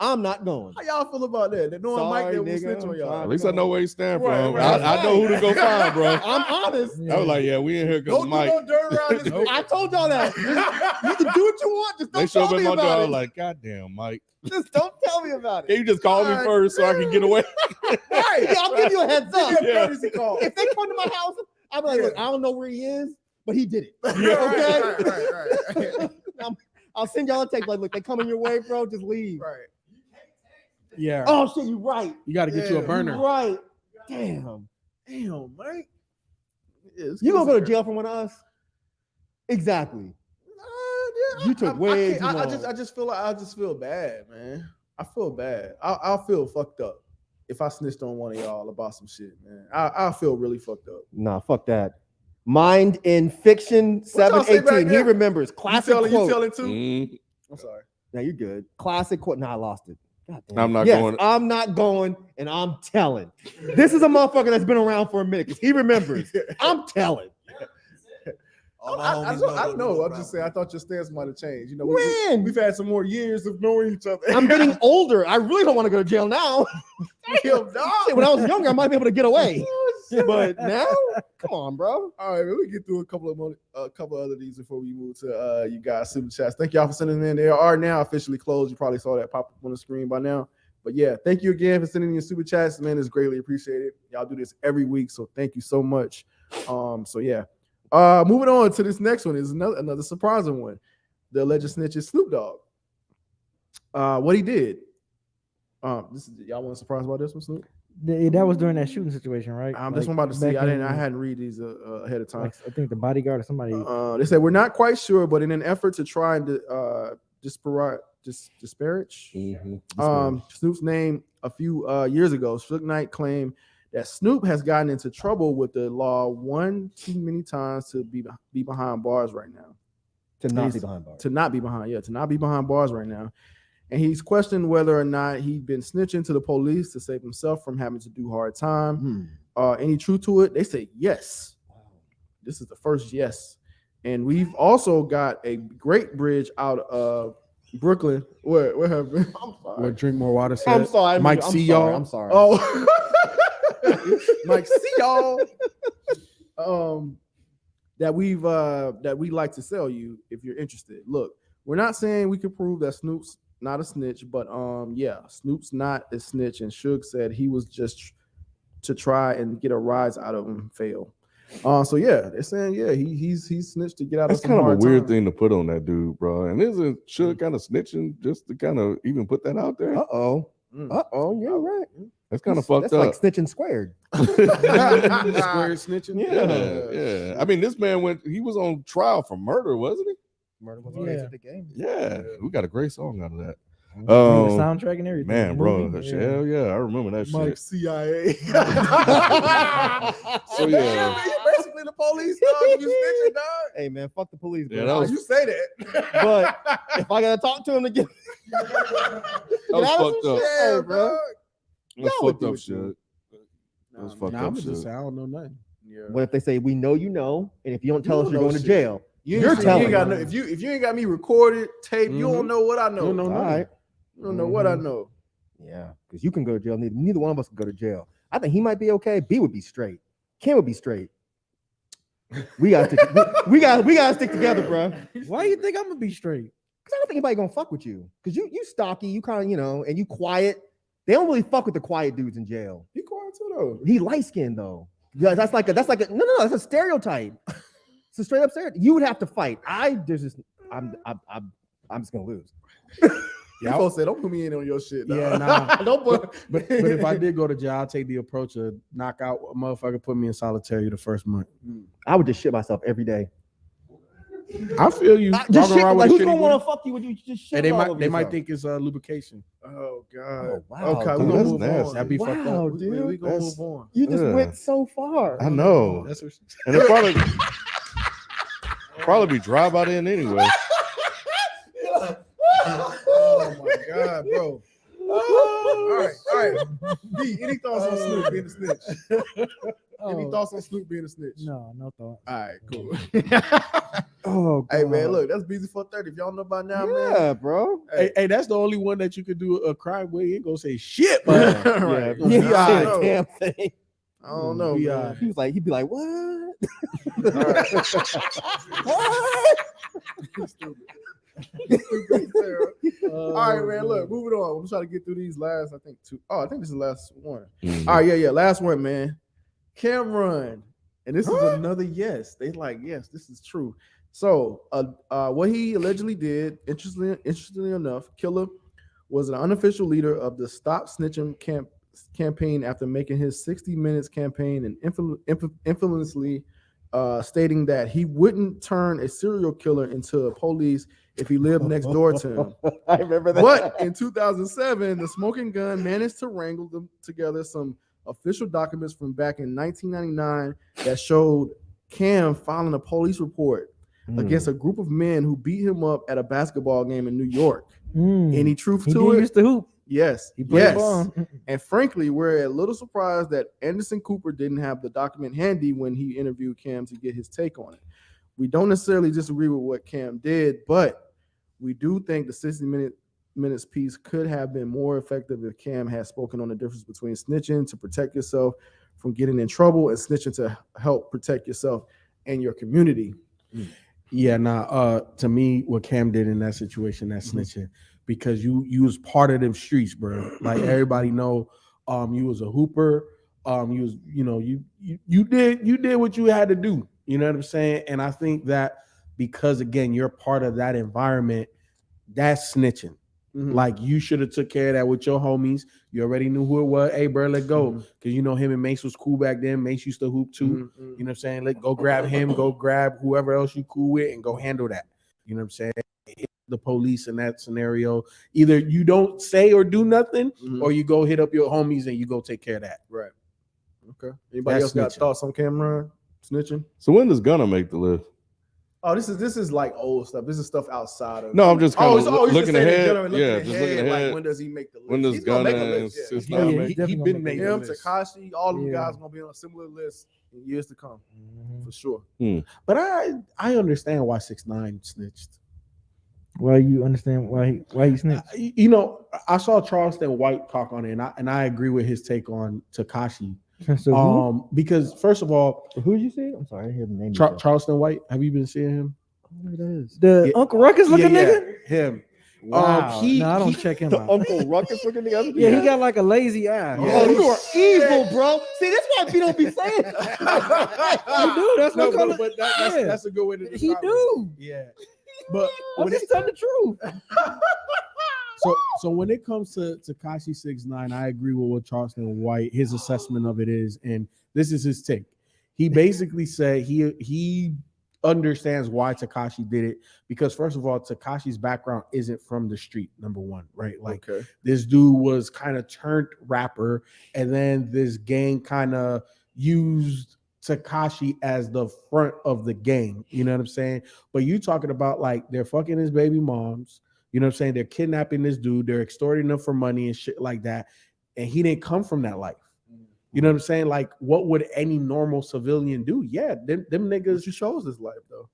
I'm not going. How y'all feel about that? That knowing Mike that will nigga, snitch on y'all. At least I know where he stand from. Right. I know who to go find, bro. I'm honest. I was like, yeah, we in here because Don't Mike. do no dirt around this. I told y'all that. You can do what you want. Just They don't show tell up me at my door. I about was it. like, God damn, Mike. Just don't tell me about Can it. you just call me first so I can get away? Right. Yeah, I'll give you a heads up. Give me a courtesy call. If they come to my house, I'll be like, look, I don't know where he is, but he did it. Okay. Right. I'll send y'all a text like, look, they coming your way, bro. Just leave. Right. Yeah. Oh shit, you right. You got to get you a Yeah. burner. You right. Damn. Damn, Mike. You gonna go to jail for one of us? Exactly. You took way too long. I just feel bad, man. I feel bad. I'll feel fucked up if I snitched on one of y'all about some shit, man. I'll feel really fucked up. Nah, fuck that. Mind in Fiction What y'all say back 718. He there? remembers. Classic You quote. telling too? Mm, I'm sorry. Now you're good. Classic quote. Nah, I lost it. God damn. I'm not Yes, going. I'm not going, and I'm telling. This is a motherfucker that's been around for a minute because he remembers. I'm telling. I don't know. I'm just saying. I thought your stance might have changed. When? We've had some more years of knowing each other. I'm getting older. I really don't want to go to jail now. Damn, dog. Shit, when I was younger, I might be able to get away. But now, come on, bro. All right, let me get through a couple other of these before we move to you guys super chats. Thank y'all for sending them in. They are now officially closed. You probably saw that pop up on the screen by now. But yeah, thank you again for sending in your super chats, man. It's greatly appreciated. Y'all do this every week, so thank you so much. So yeah. Moving on to this next one is another surprising one. The alleged snitch is Snoop Dogg. What he did. Y'all want to surprise about this one, Snoop? That was during that shooting situation, right? I'm just about to see. I hadn't read these ahead of time. Like, I think the bodyguard or somebody. They said we're not quite sure, but in an effort to try and disparage Snoop's name a few years ago, Suge Knight claimed that Snoop has gotten into trouble with the law one too many times to be behind bars right now. To not be behind bars. To not be behind bars right now. And he's questioned whether or not he'd been snitching to the police to save himself from having to do hard time. Any truth to it? They say yes. This is the first yes. And we've also got a great bridge out of Brooklyn. What happened? I'm sorry. What Drink More Water said. I'm sorry. Mike, see y'all. I'm sorry. Oh, Mike, see y'all. That we like to sell you if you're interested. Look, we're not saying we can prove that Snoop's not a snitch, but yeah, Snoop's not a snitch, and Suge said he was just to try and get a rise out of him, fail. So yeah, they're saying he's snitched to get out That's of some kind of a hard weird time. thing to put on that dude, bro. And isn't Suge kind of snitching just to kind of even put that out there? You're right. That's kind of fucked That's up. like snitching squared. Square snitching. Yeah. I mean, this man he was on trial for murder, wasn't he? Murder was Yeah. the game. Yeah. We got a great song out of that. The soundtrack and everything. Man, the bro. movie, Hell yeah. I remember that Mike, shit. CIA. So yeah. You basically the police, dog. You snitching, dog. Hey man, fuck the police, bro. Yeah, that was- You say that. But if I gotta talk to him to get That was fucked up. Yeah, bro. dog. That's Y'all would fucked do up it, shit. dude. That's Nah, fucked Nah, up I'm shit. just saying, I don't know nothing. Yeah. What if they say we know you know, and if you don't tell You us, don't you're know going to shit. jail? You're You telling ain't got me. no, if you ain't got me recorded, tape, you don't know what I know. You don't know All nothing. right. You don't know what I know. Yeah, because you can go to jail. Neither one of us can go to jail. I think he might be okay. B would be straight. Kim would be straight. We got to we got to stick together, bro. Because Why you think I'm gonna be straight? I don't think anybody gonna fuck with you. Because you stocky, you kind of and you quiet. They don't really fuck with the quiet dudes in jail. He quiet too though. He light skinned though. Yeah, that's like a no, that's a stereotype. It's a straight up stereotype. You would have to fight. I'm just gonna lose. Yeah, I said, don't put me in on your shit. Yeah, dog. nah. Don't put. But if I did go to jail, I'll take the approach of knock out a motherfucker, put me in solitary the first month. I would just shit myself every day. I feel you. Just shit, like, who's shitty gonna want booty. to fuck you when you just shit? And they all might over they might yourself? think it's lubrication. Oh God. Oh, wow, Okay, dude. we're gonna That's move nasty. on. That'd be fucked Wow, up. dude. We gonna That's- move on. You just Yeah. went so far. I know. That's what And it'll probably be dry by then anyway. Oh my God, bro. All right. B, any thoughts on Snoop being a snitch? Any Oh, thoughts on Snoop being a snitch? no thought. All right, cool. Oh, Hey man, God. look, that's Beezy 430. If y'all know by now, man. Yeah, bro. Hey, that's the only one that you could do a crime where you ain't gonna say shit, Right. but Right. Yeah, I he don't said know. a damn thing. I don't know. We, man. He'd be like, what? What? All right, man. Look, moving on. I'm trying to get through these last, I think, two. Oh, I think this is the last one. Mhm. All right, yeah. Last one, man. Cameron. And this is another yes. They like, yes, this is true. So what he allegedly did, interestingly enough, Killer was an unofficial leader of the Stop Snitching campaign after making his 60 Minutes campaign and infamously stating that he wouldn't turn a serial killer into a police if he lived next door to him. I remember that. But in 2007, the Smoking Gun managed to wrangle them together some official documents from back in 1999 that showed Cam filing a police report against a group of men who beat him up at a basketball game in New York. Any truth He to did it? used to hoop. Yes. He played Yes. ball. And frankly, we're a little surprised that Anderson Cooper didn't have the document handy when he interviewed Cam to get his take on it. We don't necessarily disagree with what Cam did, but we do think the 60 minutes piece could have been more effective if Cam had spoken on the difference between snitching to protect yourself from getting in trouble and snitching to help protect yourself and your community. yeah, to me, what Cam did in that situation, that's snitching, because you was part of them streets, bro. Like everybody know, you was a hooper. You was, you did what you had to do. You know what I'm saying? And I think that because again, you're part of that environment, that's snitching. Like you should have took care of that with your homies. You already knew who it was. Hey, bro, let go. Because you know him and Mace was cool back then. Mace used to hoop too. You know what I'm saying? Let go grab him, go grab whoever else you cool with and go handle that. You know what I'm saying? The police in that scenario. Either you don't say or do nothing, or you go hit up your homies and you go take care of that. Right. Okay. Anybody That's else got snitching. thoughts on Cameron snitching? So when does Gunna make the list? Oh, this is like old stuff. This is stuff outside of. No, I'm just kind of you looking just saying in ahead. general, looking Yeah, just looking Like ahead. when does he make the list? When does He's gonna make Gunna a and list, yeah. 6 Yeah, 9 yeah, make? he definitely been gonna make making the Him, list. Tekashi, all them Yeah. guys gonna be on a similar list in years to come, for sure. But I understand why 6ix9ine snitched. Why you understand why he snitched? I saw Charleston White talk on it, and I agree with his take on Tekashi. So Because first of all, who did you say? I'm sorry, I hear the name. Charleston White, have you been seeing him? The Yeah. Uncle Ruckus looking nigga. Him. Wow. He- no, I don't he- check him The out. Uncle Ruckus looking together. Yeah, he got like a lazy eye. Oh, you are evil, bro. See, that's why people don't be saying. He do. That's No, what color. but Yeah. that's a good way to He describe it. do. Yeah. But I'm when it, just telling the truth. so when it comes to Tekashi 6ix9ine, I agree with what Charleston White, his assessment of it is, and this is his take. He basically said he understands why Tekashi did it because first of all, Tekashi's background isn't from the street, number one, right? Like Okay. this dude was kind of turned rapper, and then this gang kind of used Tekashi as the front of the gang. You know what I'm saying? But you talking about like they're fucking his baby moms. You know what I'm saying? They're kidnapping this dude. They're extorting him for money and shit like that. And he didn't come from that life. You know what I'm saying? Like, what would any normal civilian do? Yeah, them niggas. You chose this life though.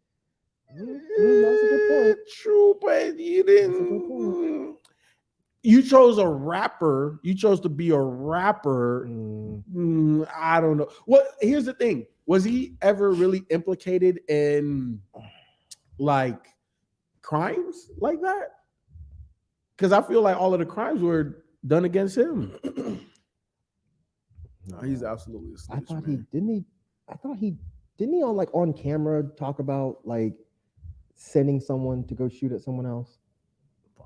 That's a good point. True, but you didn't. You chose a rapper. You chose to be a rapper. I don't know. Here's the thing. Was he ever really implicated in like crimes like that? Because I feel like all of the crimes were done against him. No, he's absolutely a snitch. I thought man. he didn't he on like on camera talk about like sending someone to go shoot at someone else.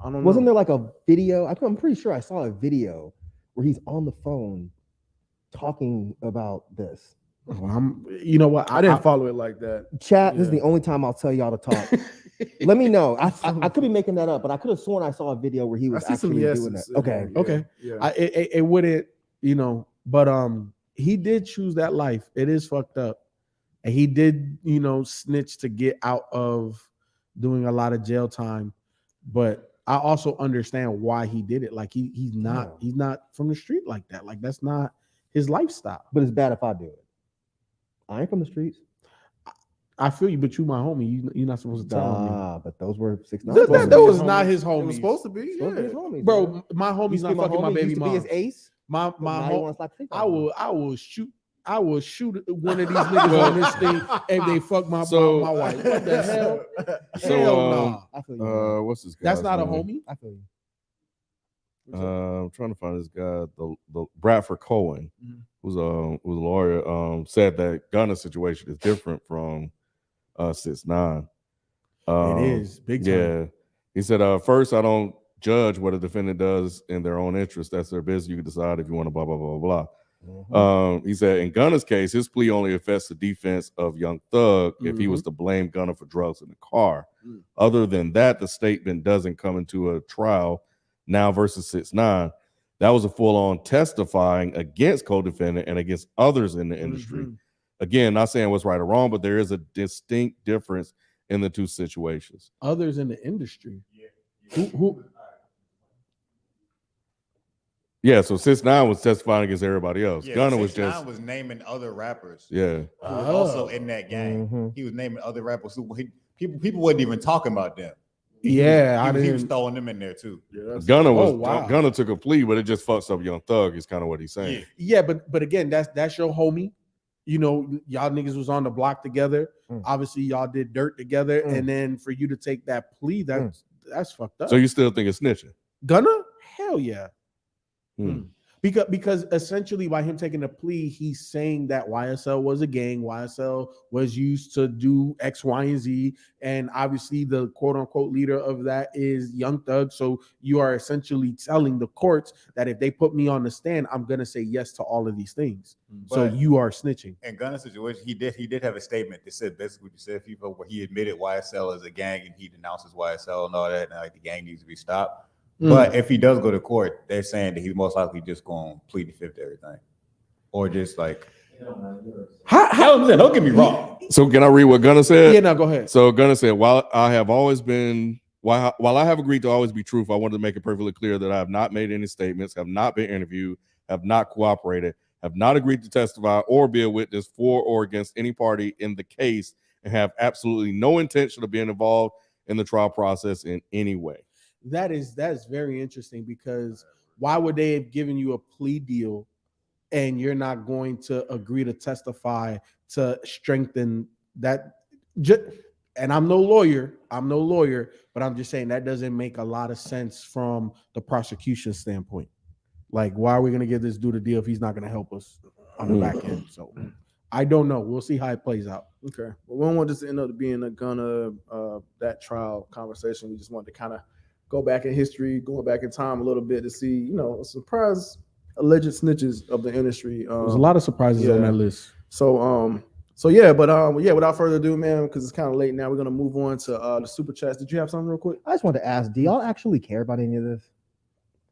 I don't Wasn't know. there like a video? I'm pretty sure I saw a video where he's on the phone talking about this. Oh, you know what? I didn't follow it like that. Chat, this is Yeah. the only time I'll tell y'all to talk. Let me know. I could be making that up, but I could have sworn I saw a video where he was I see some actually yeses doing that. in Okay. there, yeah, Okay. Yeah. It wouldn't, you know, but he did choose that life. It is fucked up. And he did, you know, snitch to get out of doing a lot of jail time. But I also understand why he did it. Like he's not from the street like that. Like that's not his lifestyle. But it's bad if I do it. I ain't from the streets. I feel you, but you my homie. You're not supposed to tell me. But those were 6ix9ine. That was not his It was homie. supposed to be. Supposed to be Yeah. his homies, man. Bro, my homie's Used to be not fucking my homie, baby used to be mom. his ace. My Now you home. wanna slap the face I out of him. will shoot one of these niggas on this thing if they fuck my wife. What the hell? So, Hell nah. I feel you. man. what's this guy? That's not a homie. I feel you. I'm trying to find this guy, the Bradford Cohen, Mhm. who's a lawyer, said that Gunna situation is different from 6ix9ine. It is big time. Yeah, he said, first, I don't judge what a defendant does in their own interest. That's their business. You can decide if you want to blah blah blah blah. He said in Gunna's case, his plea only affects the defense of Young Thug if he was to blame Gunna for drugs in the car. Other than that, the statement doesn't come into a trial now versus 6ix9ine. That was a full-on testifying against co-defendant and against others in the industry. Again, not saying what's right or wrong, but there is a distinct difference in the two situations. Others in the industry. Who? Yeah, so 6ix9ine was testifying against everybody else. Yeah, Gunna was 6ix9ine just was naming other rappers. yeah. Who were also in that gang. He was naming other rappers who people wasn't even talking about them. Yeah, he was throwing them in there too. Yeah, Gunna was wow. Gunna took a plea, but it just fucks up Young Thug. Is kind of what he's saying. Yeah, but again, that's your homie. You know, y'all niggas was on the block together. Obviously, y'all did dirt together, and then for you to take that plea, that's fucked up. So you still think it's snitching? Gunna? Hell yeah. Because essentially by him taking a plea, he's saying that YSL was a gang, YSL was used to do X, Y, and Z, and obviously the quote unquote leader of that is Young Thug. So you are essentially telling the courts that if they put me on the stand, I'm gonna say yes to all of these things. So you are snitching. In Gunna's situation, he did have a statement that said basically what you said, Feefo, where he admitted YSL as a gang and he denounces YSL and all that, and like the gang needs to be stopped. But if he does go to court, they're saying that he's most likely just going to plead the fifth to everything, or just like. Don't get me wrong. So can I read what Gunna said? Yeah, no, go ahead. So Gunna said, while I have agreed to always be truthful, I wanted to make it perfectly clear that I have not made any statements, have not been interviewed, have not cooperated, have not agreed to testify or be a witness for or against any party in the case, and have absolutely no intention of being involved in the trial process in any way. That is very interesting, because why would they have given you a plea deal and you're not going to agree to testify to strengthen that? And I'm no lawyer, but I'm just saying that doesn't make a lot of sense from the prosecution standpoint. Like, why are we going to give this dude a deal if he's not going to help us on the back end? So I don't know. We'll see how it plays out. Okay. Well, we don't want this to end up being a Gunna that trial conversation. We just wanted to kind of go back in history, going back in time a little bit to see, you know, surprise alleged snitches of the industry. There's a lot of surprises on that list. Without further ado, man, because it's kind of late now, we're gonna move on to the super chats. Did you have something real quick? I just wanted to ask, do y'all actually care about any of this?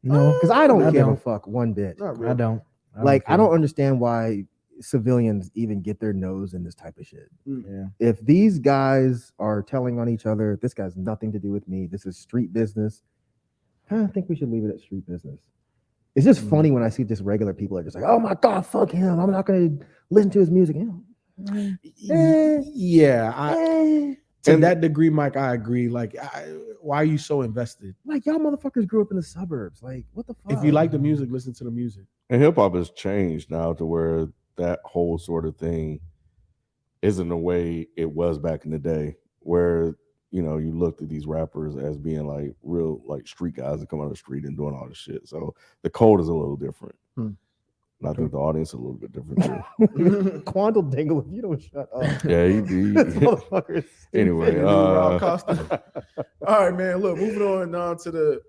No, because I don't give a fuck one bit. Not really. I don't. I don't understand why civilians even get their nose in this type of shit. Yeah. If these guys are telling on each other, this guy's nothing to do with me, this is street business, I think we should leave it at street business. It's just funny when I see just regular people are just like, oh my God, fuck him, I'm not going to listen to his music. To that degree, Myke, I agree. Like, why are you so invested? Like, y'all motherfuckers grew up in the suburbs. Like, what the fuck? If you like the music, listen to the music. And hip hop has changed now to where that whole sort of thing isn't the way it was back in the day, where you know, you looked at these rappers as being like real like street guys that come out of the street and doing all this shit. So the code is a little different. And I think the audience is a little bit different too. Quantum Dingle, if you don't shut up. Yeah, This motherfucker is stupid. anyway, Rob Costa. All right, man. Look, moving on to the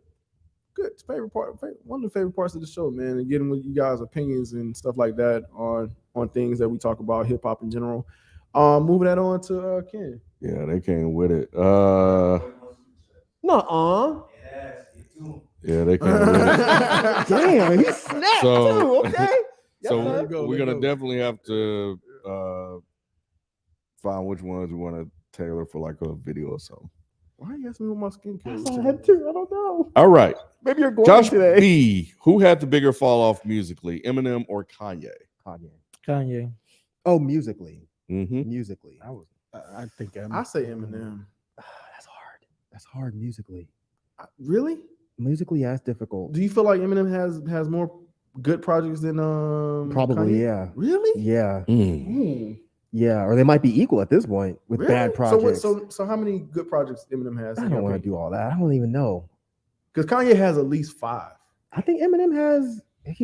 good favorite part, one of the favorite parts of the show, man, and getting with you guys' opinions and stuff like that on things that we talk about, hip hop in general. Moving that on to Ken. yeah, they came with it. Nuh-uh. Yeah, they came with it. Damn, he snapped So- too. Okay. So there you go, we're there you gonna go. definitely have to find which ones we want to tailor for like a video or something. Why you asking me what my skincare I is? saw him too. I don't know. All right, Maybe you're going Josh today. B. Who had the bigger fall off musically, Eminem or Kanye? Kanye. Oh, musically. Mm-hmm. Musically. I think I say Eminem. That's hard. That's hard musically. Really? Musically, that's difficult. Do you feel like Eminem has more good projects than Probably, Kanye? yeah. Really? Yeah. Ooh. Yeah. Or they might be equal at this point with Really? bad projects. So how many good projects Eminem has? I don't want to do all that. I don't even know. Because Kanye has at least 5. I think Eminem has M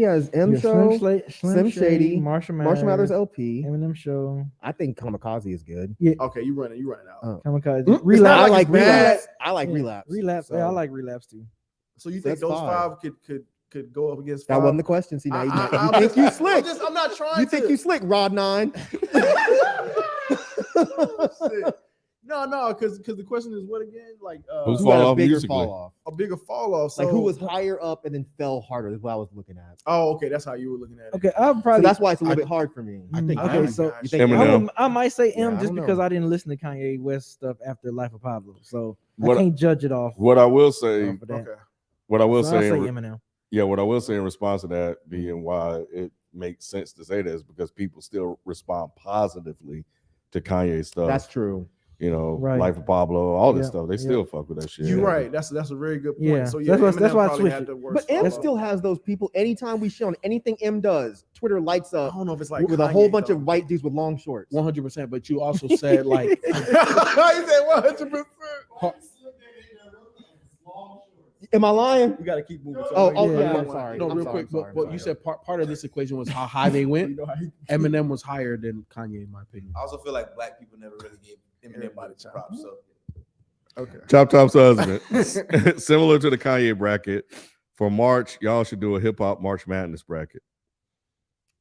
Yeah, Show, Slim Shady, Marshall Marshall Mathers Mathers, LP. Eminem Show, I think Kamikaze is good. Okay, you running out. Kamikaze, not Relapse. like I like it's bad. Relapse. I like Yeah, Relapse. Relapse. So Yeah, I like Relapse too. So you think that's those 5. 5 could go up against 5? That wasn't the question. See, now you I'm think you slick. I'm not trying You to. think you slick, Rod 9. Shit. No, because the question is what again? Like Who's Who fall had a off bigger musically? fall off? a bigger fall off. So Like who was higher up and then fell harder is what I was looking at. Oh, okay, that's how you were looking at it. Okay, I'll So probably. that's why it's a little bit hard for me. I think Okay, M. so You think Eminem. I might say Yeah, M I just don't because know. I didn't listen to Kanye West stuff after Life of Pablo, so What- I can't judge it off. What I will say, off of that. Okay. what I will So I'll say, say in Eminem. what I will say in response to that being why it makes sense to say that is because people still respond positively to Kanye stuff. That's true. You know, Right. Life of Pablo, all this Yeah, stuff. They yeah. still fuck with that shit. You're right. That's a very good point. Yeah. So yeah, That's Eminem why I probably switched had it. the worst But M fall off. still has those people. Anytime we show on anything M does, Twitter lights I up don't know if it's like with a whole Kanye, bunch though. of white dudes with long shorts. 100%. But you also said like He said 100%. Am I lying? You got to keep moving. Oh, Yeah. I'm sorry. no, I'm real sorry, quick. I'm sorry, But I'm you sorry. said part of this equation was how high they went. You know how he- Eminem was higher than Kanye, in my opinion. I also feel like black people never really gave Eminem body props. So Okay. Chop Top's husband. Similar to the Kanye bracket. For March, y'all should do a hip hop March Madness bracket.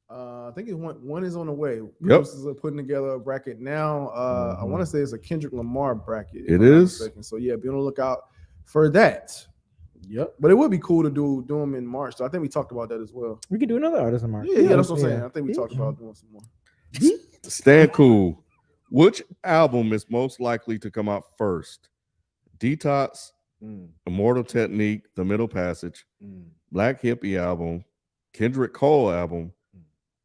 I think it's one is on the way. Yep. Producers are putting together a bracket now. I want to say it's a Kendrick Lamar bracket. if It I'm not is? mistaken. So yeah, be on the lookout for that. Yep. But it would be cool to do them in March. So I think we talked about that as well. We could do another artist in March. Yeah, that's what I'm saying. Yeah. I think we talked about doing some more. Stand cool. Which album is most likely to come out first? Detox, Immortal Technique, The Middle Passage, Black Hippie album, Kendrick Cole album,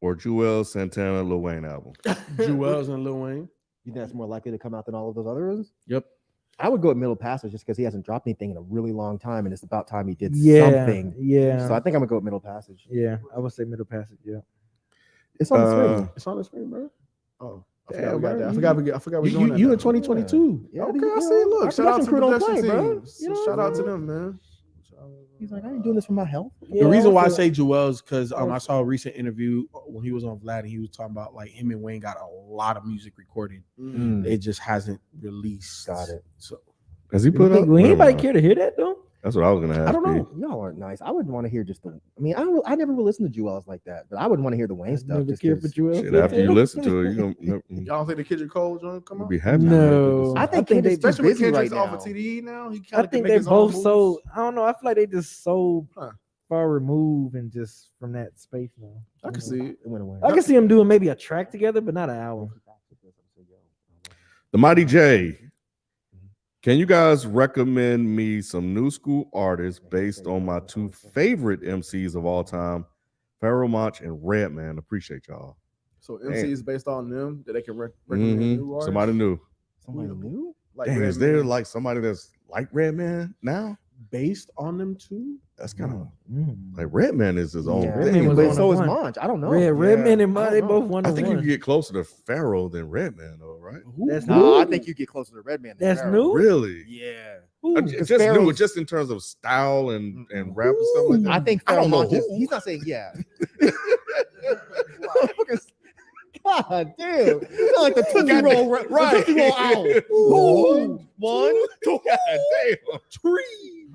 or Joel Santana Lil Wayne album? Jewels and Lil Wayne. You think that's more likely to come out than all of those other ones? Yep. I would go with Middle Passage just because he hasn't dropped anything in a really long time, and it's about time he did Yeah, something. yeah, So I think I'm gonna go with Middle Passage. yeah. I would say Middle Passage. Yeah. It's on the screen. It's on the screen, bro. Oh, I Damn, forgot we got bro. that. I forgot we doing You that. in now. 2022. Yeah, Okay, these- I you see. know, Look, our shout out to production crew don't production play, bro. teams. You know Shout what out I'm to saying? them, man. He's like, I ain't doing this for my health. Yeah, The reason why I also- say Joel's because I saw a recent interview when he was on Vlad and he was talking about like him and Wayne got a lot of music recorded. It just hasn't released. Got it. So Has he You put up? think, would anybody Never care to hear that though? That's what I was gonna ask. I don't know. Y'all aren't nice. I wouldn't want to hear just the. I mean, I never really listened to Jewels like that, but I wouldn't want to hear the Wayne stuff. Never Just cared for 'cause- Joel. Shit, after you listen to it, you're gonna Y'all don't think the Kendrick Cole joint come you'll out? be happy. No. I think they Kendrick's too Especially when busy Kendrick's right off now. of TDE now. He I kind of think they both so. I don't know. I feel like they just so Huh. far removed and just from that space now. I can see it. It went away. I can see them doing maybe a track together, but not an album. The Mighty J. Can you guys recommend me some new school artists based on my two favorite MCs of all time, Pharoah Monch and Redman? Appreciate y'all. So MC is based on them that they can recommend new artists. Somebody new. Somebody new? Like Dang, is Redman. there like somebody that's like Redman now? based on them two. That's kind of Mm. like Redman is his own Yeah. thing. was But one so of is one. Monch. I don't know. Redman and I Mud, they don't both know. one I of think you one. can get closer to Pharaoh than Redman, though, right? Nah, I think you get closer to Redman. Than That's Pharaoh. new? Really? Yeah. Just new, Pharaoh's- just in terms of style and Mm-mm. rap and stuff like that. I think I Pharaoh don't know Monch is. who. He's not saying yeah. God damn! You sound like the Tootsie Roll, Right. The Tootsie Roll owl. Ooh, one. God damn. Tree.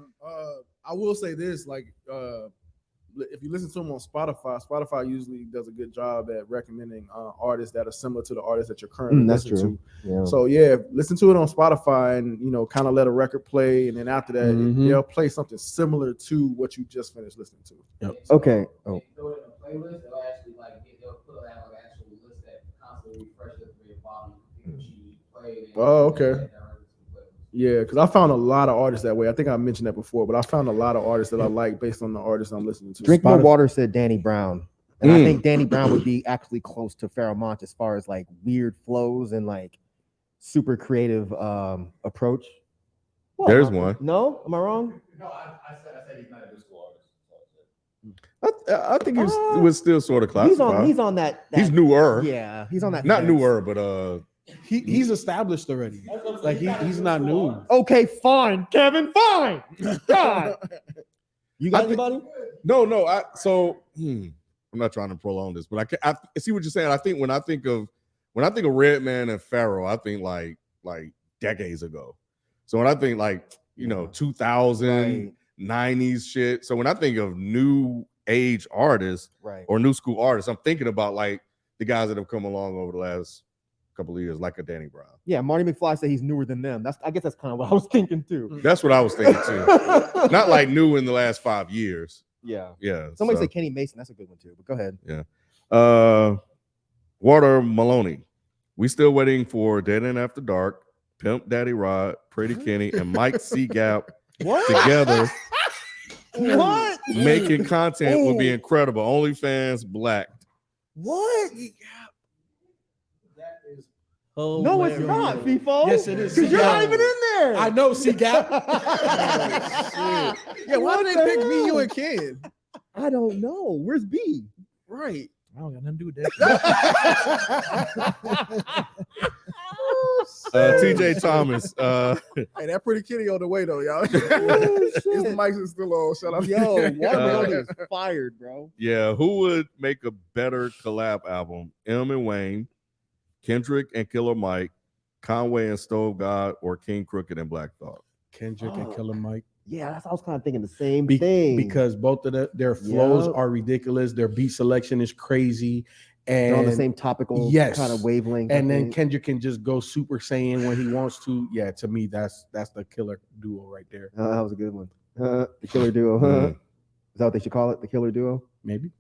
I will say this, like, if you listen to him on Spotify usually does a good job at recommending artists that are similar to the artists that you're currently That's listening true. to. Yeah. So yeah, listen to it on Spotify and kind of let a record play, and then after that Mhm. they'll play something similar to what you just finished listening to. Yep. Okay. Oh. Throw it in a playlist. They'll actually they'll put an actual list that constantly refreshes at the very bottom. She played. Oh, okay. Yeah, because I found a lot of artists that way. I think I mentioned that before, but I found a lot of artists that I like based on the artists I'm listening to. Drink More Spotify- Water said Danny Brown. And I Mm. think Danny Brown would be actually close to Pharaoh Monch as far as like weird flows and like super creative approach. What? There's one. No? Am I wrong? No, I said he's not a new school artist. I think he was still sort of He's classified. on that. He's newer. Yeah, he's on that. Not fence. newer, but He's established already. Like he's not new. Okay, fine, Kevin, fine. God. You got I think- anybody? no. I'm not trying to prolong this, but I see what you're saying. I think when I think of Redman and Pharaoh, I think like decades ago. So when I think 2000 Right. 90s shit. So when I think of new age artists Right. or new school artists, I'm thinking about like the guys that have come along over the last couple of years, like a Danny Brown. Yeah, Marty McFly said he's newer than them. I guess that's kind of what I was thinking too. That's what I was thinking too. Not like new in the last 5 years. Yeah. Yeah. Somebody so, said Kenny Mason. That's a good one too. But go ahead. Water Maloney. We still waiting for Dead End After Dark, Pimp Daddy Rod, Pretty Kenny, and Myke C. Gap What? together What? making content would be incredible. OnlyFans blacked. What? That is No, it's not, Feefo. Yes, it is. Because you're not Yeah. even in there. I know. See, Gap. Yeah, why What did the they pick me, hell? you, and Ken? I don't know. Where's B? Right. I don't got nothing to do with that. TJ Thomas. Hey, that Pretty Kitty on the way though, y'all. Oh, His shit. mics is still on. Shut up. Yo, Watermelon is fired, bro. Yeah, who would make a better collab album? M and Wayne, Kendrick and Killer Mike, Conway and Stove God, or King Crooked and Black Thought? Kendrick and Killer Mike. Yeah, I was kind of thinking the same Be- thing. because both of their flows Yep. are ridiculous. Their beat selection is crazy, and they're on the same topical yes. kind of wavelength. I And then think. Kendrick can just go Super Saiyan when he wants to. Yeah, to me, that's the killer duo right there. That was a good one. The killer duo. Mm. Is that what they should call it? The killer duo? Maybe.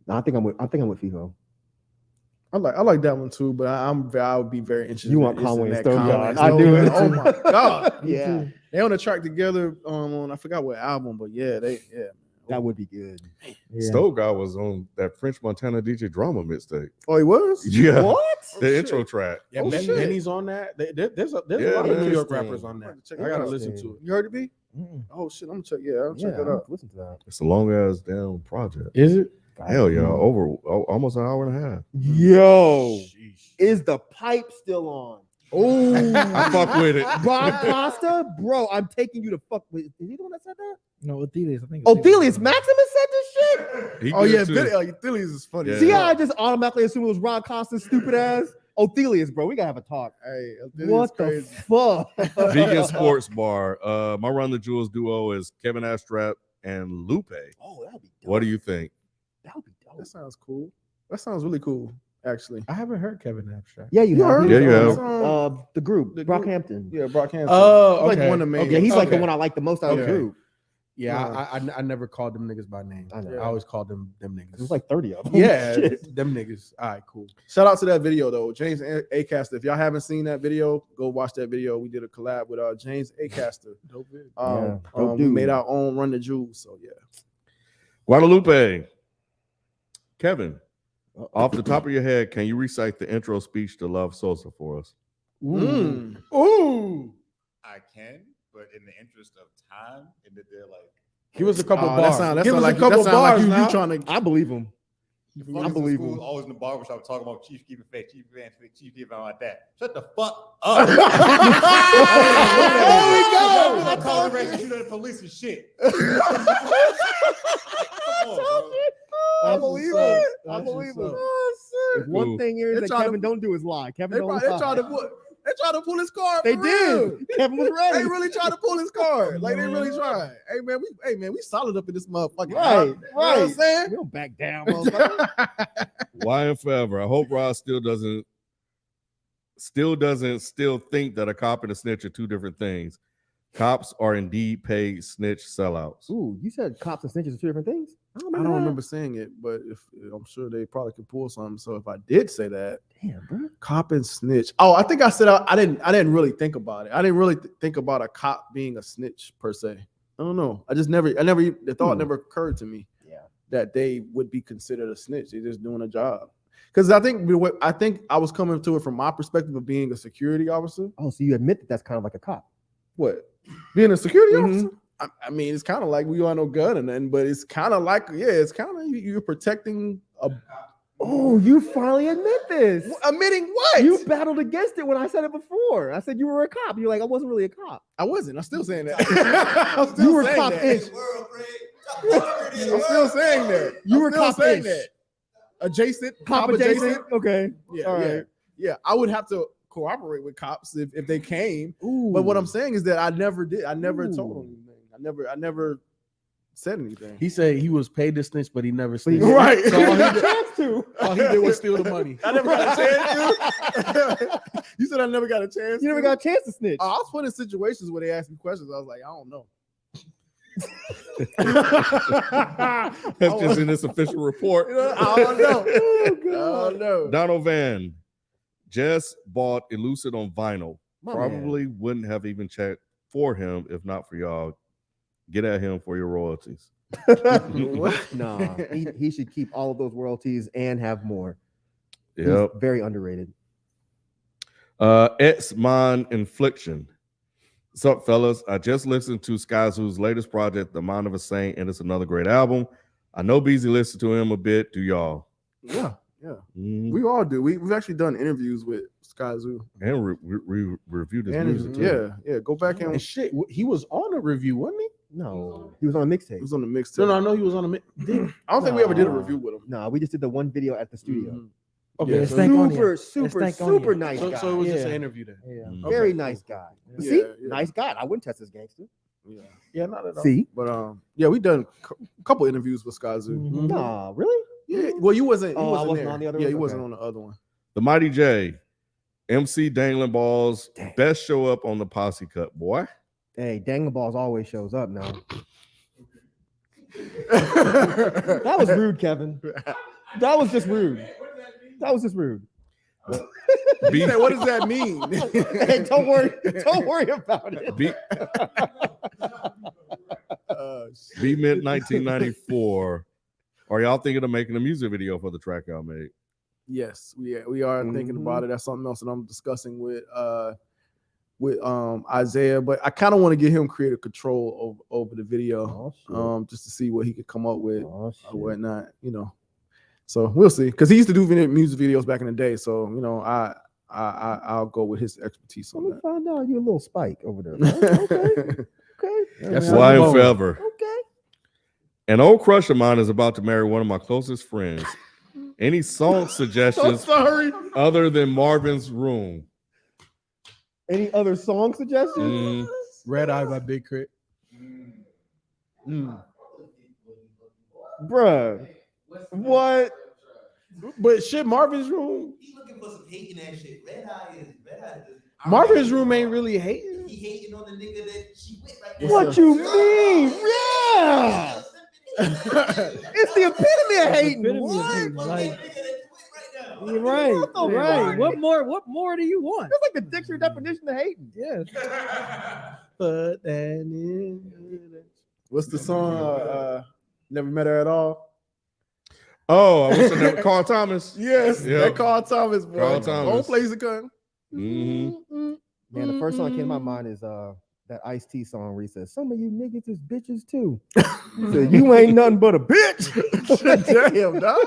No, I think I'm with Feefo. I like that one too, but I would be very interested. You want in Conway and that Stove Conway God. and I Stove knew God. it. Oh my god. Yeah, They on the track together on I forgot what album, but yeah. that would be good. Yeah. Stove God was on that French Montana DJ Drama mixtape. Oh, he was? Yeah, What? the intro track. Yeah, Oh, shit. Benny's on that. There's a Yeah, lot of man. New York Interesting. rappers on that. Check I it gotta out. listen to it. You heard it, B? Mm-mm. Oh shit, I'm gonna check. Yeah, I'll check Yeah, that out. listen to that. It's a long ass damn project. Is it? Hell yeah, over almost an hour and a half. Yo, is the pipe still on? Oh, I fuck with it. Bob Costa, bro, I'm taking you to fuck with. Is he the one that said that? No, Athelius. I think. Othelius Maximus said this shit. He oh good yeah, too. Phillies is funny. Yeah. See how I just automatically assumed it was Ron Costa's stupid ass? Othelius, bro, we gotta have a talk. Hey, Phillies What is the crazy. fuck? Vegan Sports Bar. My Run the Jewels duo is Kevin Astrap and Lupe. Oh, that'd be dope. What do you think? That would be dope. That sounds cool. That sounds really cool, actually. I haven't heard Kevin Abstract. Yeah, you You have. heard? Yeah, you have. The group, The group. Brockhampton. Yeah, Brockhampton. Oh, He's like okay. one of the main. Yeah, he's like the Okay. one I like the most out of the Okay. group. Yeah, I never called them niggas by name. I I, know. always called them niggas. There's like 30 of them. yeah, Shit. them niggas. All right, cool. Shout out to that video though, James Acaster. If y'all haven't seen that video, go watch that video. We did a collab with James Acaster. Dope vid. Yeah, dope We dude. made our own Run the Jewels. So yeah. Guadalupe. Kevin, off the top of your head, can you recite the intro speech to Love Sosa for us? Mm. Ooh. I can, but in the interest of time, and that they're like, Give us a couple That bars. sound Give us like a couple that sound like bars you now. trying to. I believe him. the I fuckers believe in school him. always in the barbershop talking about chief keeping faith, chief keeping faith, chief keeping like that. Shut the fuck up. There we go. I'm calling the racist, you know the police and shit. Come on, bro. I believe him. I believe him. If one Cool. thing here is They that try to- Kevin don't do is lie. Kevin They don't tried lie. to pull his card. They for real. did. Kevin was They ready. really tried to pull his card. Like they really tried. Hey man, we solid up in this motherfucker. Right, You know what I'm saying? We don't back down, motherfucker. Why and forever. I hope Ross still doesn't think that a cop and a snitch are two different things. Cops are indeed paid snitch sellouts. Ooh, you said cops and snitches are two different things? I don't remember saying it, but if I'm sure they probably could pull something. So if I did say that, Damn, bro. cop and snitch. Oh, I think I said I didn't really think about it. I didn't really think about a cop being a snitch per se. I don't know. The thought never occurred to me. Yeah. That they would be considered a snitch. They're just doing a job. Because I think I was coming to it from my perspective of being a security officer. Oh, so you admit that that's kind of like a cop. What? Being a security Mhm. officer? I mean, it's kind of like we all know gun and then, but it's kind of like, it's kind of you're protecting a. Oh, you finally admit this. Admitting what? You battled against it when I said it before. I said you were a cop. You're like, I wasn't really a cop. I wasn't. I'm still saying that. I'm still You were saying cop-ish. that. World, Craig. I'm still saying that. You I'm were still saying cop-ish. that. Adjacent. Cop adjacent? Okay. Yeah, All yeah, right. yeah. I would have to cooperate with cops if they came. Ooh. But what I'm saying is that I never did. I never told Ooh. them anything. I never said anything. He said he was paid to snitch, but he never But he- snitched. Right. So all he did, chance to. All he did was steal the money. I never got a chance to. You said I never got a chance. You never got a chance to snitch. I was put in situations where they asked me questions. I was like, I don't know. That's just in this official report. I don't know. I don't know. Donald Van just bought Elucid on vinyl. My Probably wouldn't have even checked for him if not for y'all. Get at him for your royalties. Nah, he should keep all of those royalties and have more. He's Yep. very underrated. Ex Mon Infliction. What's up, fellas? I just listened to Skyzoo's latest project, The Mind of a Saint, and it's another great album. I know Beezy listened to him a bit. Do y'all? Yeah, yeah. Mhm. We all do. We've actually done interviews with Sky Zoo. And reviewed his And music too. yeah. Go back and And shit, he was on a review, wasn't he? No, he was on a it mixtape. was on the mixtape. No, I know he was on a. I don't think we ever did a Nah. review with him. No, we just did the one video at the studio. Mhm. Okay, Yeah, Let's so, thank on you. Super Let's thank on you. nice guy. so it was just an Yeah. interview then. Yeah. Mhm. Very Okay, nice guy. Yeah, See, yeah. nice guy. I wouldn't test this gangster. Yeah. Yeah, not at all. See, But yeah, we done a couple interviews with Sky Zoo. Mhm. nah, really? Yeah. Well, you wasn't. Oh, I wasn't wasn't there. on the other Yeah, one? you wasn't Okay. on the other one. The Mighty J, MC Dangling Balls, Dang. best show up on the Posse Cut, boy. Hey, Dang the Balls always shows up now. that That was rude, Kevin. That was just rude. That was just rude. B, What does that mean? Hey, don't worry about it. B, Shit. B Mint 1994. Are y'all thinking of making a music video for the track y'all made? Yes, we are thinking about it. That's something else that I'm discussing with Isaiah, but I kind of want to get him creative control over the video, Oh, shit. just to see what he could come up with Oh, shit. or whatnot, So we'll see, because he used to do music videos back in the day. So I'll go with his expertise Let on me find out you a little spike over there. that. Okay. That's Why and Whoa. forever. Okay. An old crush of mine is about to marry one of my closest friends. Any song suggestions sorry. other than Marvin's Room? Any other song suggestions? Mm, Red Eye by Big Crit. Bruh. What? But shit, Marvin's Room. He looking for some hating that shit. Red Eye is. Marvin's Room ain't really hating. He hating on the nigga that she with right now. What you mean? Yeah. It's the epitome of hating. Epitome of What? hating. Fuck Like, that nigga that you with right now. you're right. What the Right. fuck? What more do you want? That's like the dictionary definition of hating. Yeah. But then What's the song? Never met her at all. Oh, I wish I never Carl Thomas. Yes, Yep. that Carl Thomas, boy. Carl Thomas. Old plays a gun. Mhm. Man, the first song that came to my mind is that Ice-T song where he says, "Some of you niggas is bitches too." He said, "You ain't nothing but a bitch." Damn, dog.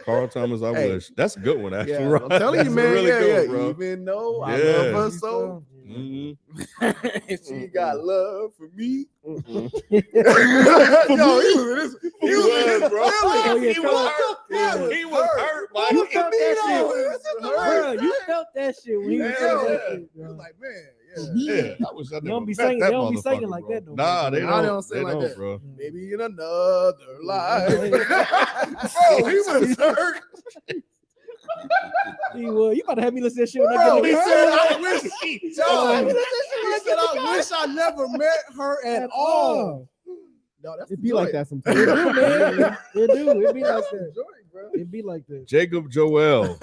Carl Thomas, I Hey. wish. That's a good one, actually. Yeah, right? I'm telling you, That's a man. really yeah, good, yeah. bro. Even though I Yeah. love her so, Mhm. she got love for me. Mm-mm. Yo, he was bro. Oh, yeah, He Carl- was hurt. yeah. He was hurt, You man. felt that shit. Bro, you felt that shit when he was Hell saying that yeah. shit, He was bro. like, man, Yeah, I wish I They don't never be met singing- that they don't be singing motherfucker, like bro. that, though, Nah, bro. they Nah, they don't. don't sing They like don't, that. bro. maybe in another life. Bro, he was hurt. He was. You about to have me listen to that shit when I Bro, get he no said, I wish, John, he said, I wish I never met her at all. No, that's It the be like joint. that It do, sometimes. man. It do. It be like That's the that. joint, bro. It be like that. Jacob Joel.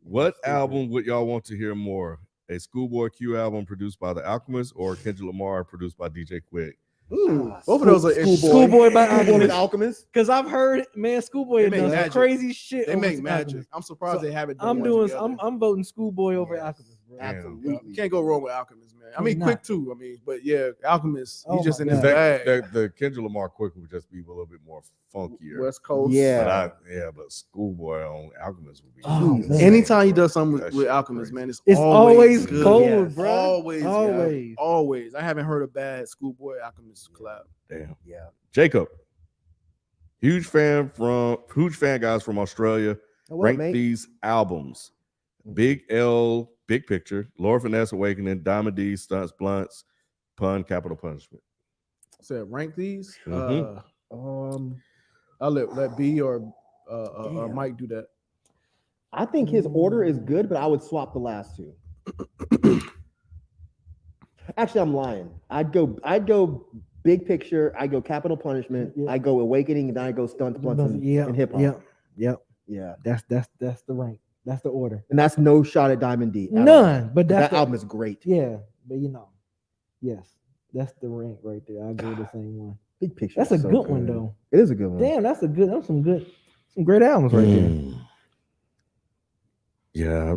What album would y'all want to hear more? A Schoolboy Q album produced by The Alchemist or Kendrick Lamar produced by DJ Quick? Ooh, both of those are Schoolboy by Schoolboy Alchemist. Alchemist. Because I've heard, man, Schoolboy They has make done some magic. crazy shit. They over make some magic. Alchemist. I'm surprised So, they haven't done I'm one doing. together. I'm voting Schoolboy over Yes. Alchemist, bro. Damn. Absolutely. You can't go wrong with Alchemist, man. I mean, Cannot. Quick too. I mean, but yeah, Alchemist, Oh he's just my in his God. bag. The Kendrick Lamar Quick would just be a little bit more funkier. West Coast. Yeah. But Schoolboy on Alchemist would be. Oh, Jesus. man. Anytime he does something That with shit Alchemist, crazy. man, it's It's always always good. cold, Yes. bro. Always, Always. yeah. Always. I haven't heard a bad Schoolboy Alchemist collab. Damn. Yeah. Jacob. Huge fan guys from Australia. Oh, what, Rank mate? these albums. Big L, Big Picture, Lord Finesse Awakening, Diamond D, Stunts, Blunts, Pun, Capital Punishment. Said rank these. Mhm. I'll let B or Damn. Myke do that. I think his order is good, but I would swap the last two. Actually, I'm lying. I'd go Big Picture. I go Capital Punishment. Yeah. I go Awakening, and then I go Stunts, Blunts, and Hip Hop. Yep. Yeah, That's the rank. That's the order. and that's no shot at Diamond D. at all. None. But That that's the, album is great. Yeah, but yes, that's the rank right there. I go the same one. Big Picture. That's a is so good one though. It is a good one. Damn, that's some great albums right there. Yeah.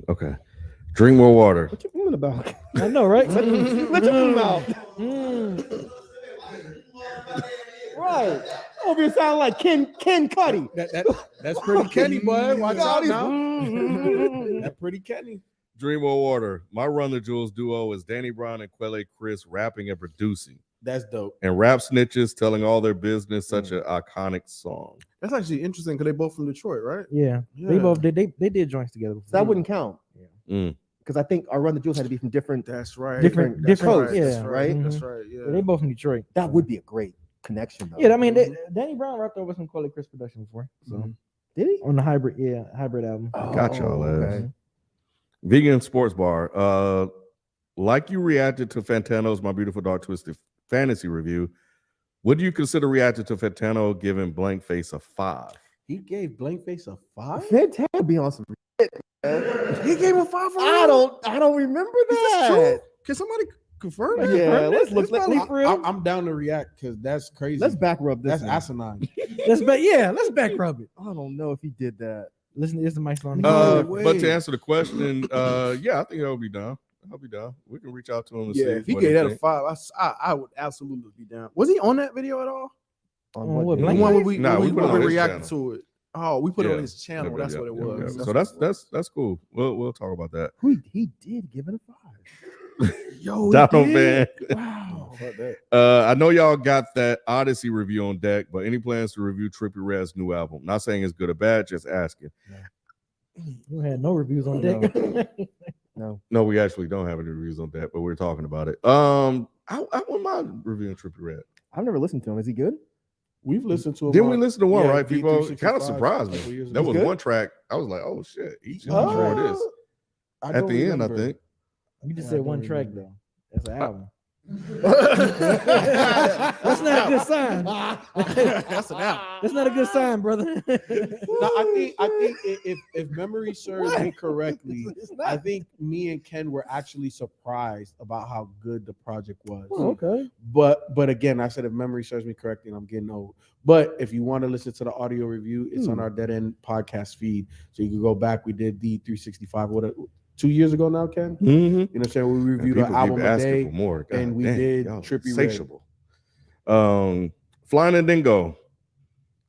Okay. Drink more water. What you feeling about? I know, right? What you feeling about? Right. Over here sound like Ken Cudi. That's pretty Kenny, boy. Watch out now. now. That's pretty Kenny. Drink more water. My Run the Jewels duo is Danny Brown and Quelle Chris rapping and producing. That's dope. And Rap Snitches telling all their business, such an iconic song. That's actually interesting because they both from Detroit, right? Yeah, they both did. They did joints together. So that wouldn't count. Mm. Because I think our Run the Jewels had to be from different. That's right. Different- That's different- right. yeah. That's right. Mhm. That's right. Yeah, Yeah. they both from Detroit. That would be a great connection, though. Yeah, I mean, Danny Brown rapped over some Quelle Chris production before, so Did he? on the hybrid album. Got y'all ass. okay. Vegan Sports Bar. Like you reacted to Fantano's My Beautiful Dark Twisted Fantasy review, would you consider reacting to Fantano giving Blank Face a 5? He gave Blank Face a 5. Fantano be on some. He gave him 5 for I real? don't remember Is this that. true? Can somebody confirm that? Yeah, let's look. It's probably for real. I'm down to react because that's crazy. Let's back rub this. That's one. asinine. Let's back rub it. I don't know if he did that. Listen, it's the mic on. But to answer the question, yeah, I think I'll be down. I'll be down. We can reach out to him and see. Yeah, if he what gave that a think. 5, I would absolutely be down. Was he on that video at all? On what, what The Blank one where Face? we, Nah, when we put it on his reacted channel. to it. Oh, we put it Yeah. on his channel. Yeah, That's yeah, what it yeah, was. yeah. That's So that's cool. We'll talk about that. He did give it a 5. Yo, Donald he Van. did? Wow. I know y'all got that Odyssey review on deck, but any plans to review Trippie Redd's new album? Not saying it's good or bad, just asking. You had no reviews on deck. No, we actually don't have any reviews on that, but we're talking about it. I wouldn't mind reviewing Trippie Redd. I've never listened to him. Is he good? We've listened to him. Didn't we on- listen to one, yeah, right? People V365 kind of surprised a couple me. years That ago. was Good? one track. I was like, oh shit, he's Oh, enjoying this. I At don't the end, I remember. think. You just Yeah, I said don't one track remember. though. That's an album. That's not a good sign. That's an album. That's not a good sign, brother. No, I think if memory serves me correctly, I think me and Ken were actually surprised about how good the project was. Okay. But again, I said if memory serves me correctly, and I'm getting old. But if you want to listen to the audio review, it's on our Dead End podcast feed, so you can go back. We did the 365. 2 years ago now, Ken. Mm-hmm. You know what I'm saying? We reviewed the People album keep a asking day, for more. God and we dang, did y'all Trippie Redd. insatiable. Flying and Dingo.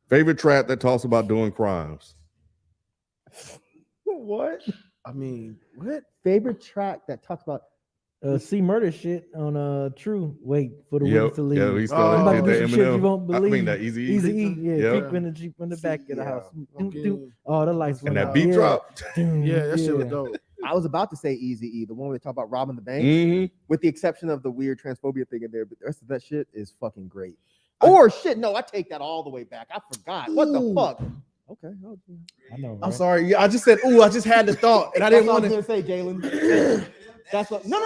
Favorite track that talks about doing crimes. What? I mean, what? Favorite track that talks about C Murder shit on True. Wait for the witness to leave. Yeah, we still Oh, I'm about did to do that some shit you Eminem. won't I believe. mean that Easy Easy, yeah, Yep. creep in the Jeep in the back of the house. Okay. Oh, the lights And went that out. beat Yeah. drop. Yeah, that shit was dope. I was about to say Easy-E, the one where they talk about robbing the bank, Mm-hmm. with the exception of the weird transphobia thing in there, but the rest of that shit is fucking great. Or shit, no, I take that all the way back. I forgot. What the Ooh. fuck? Okay. I know. I'm right? sorry. Yeah, I just said, ooh, I just had the thought, and I didn't want to to. say, Jalen. That's what. No.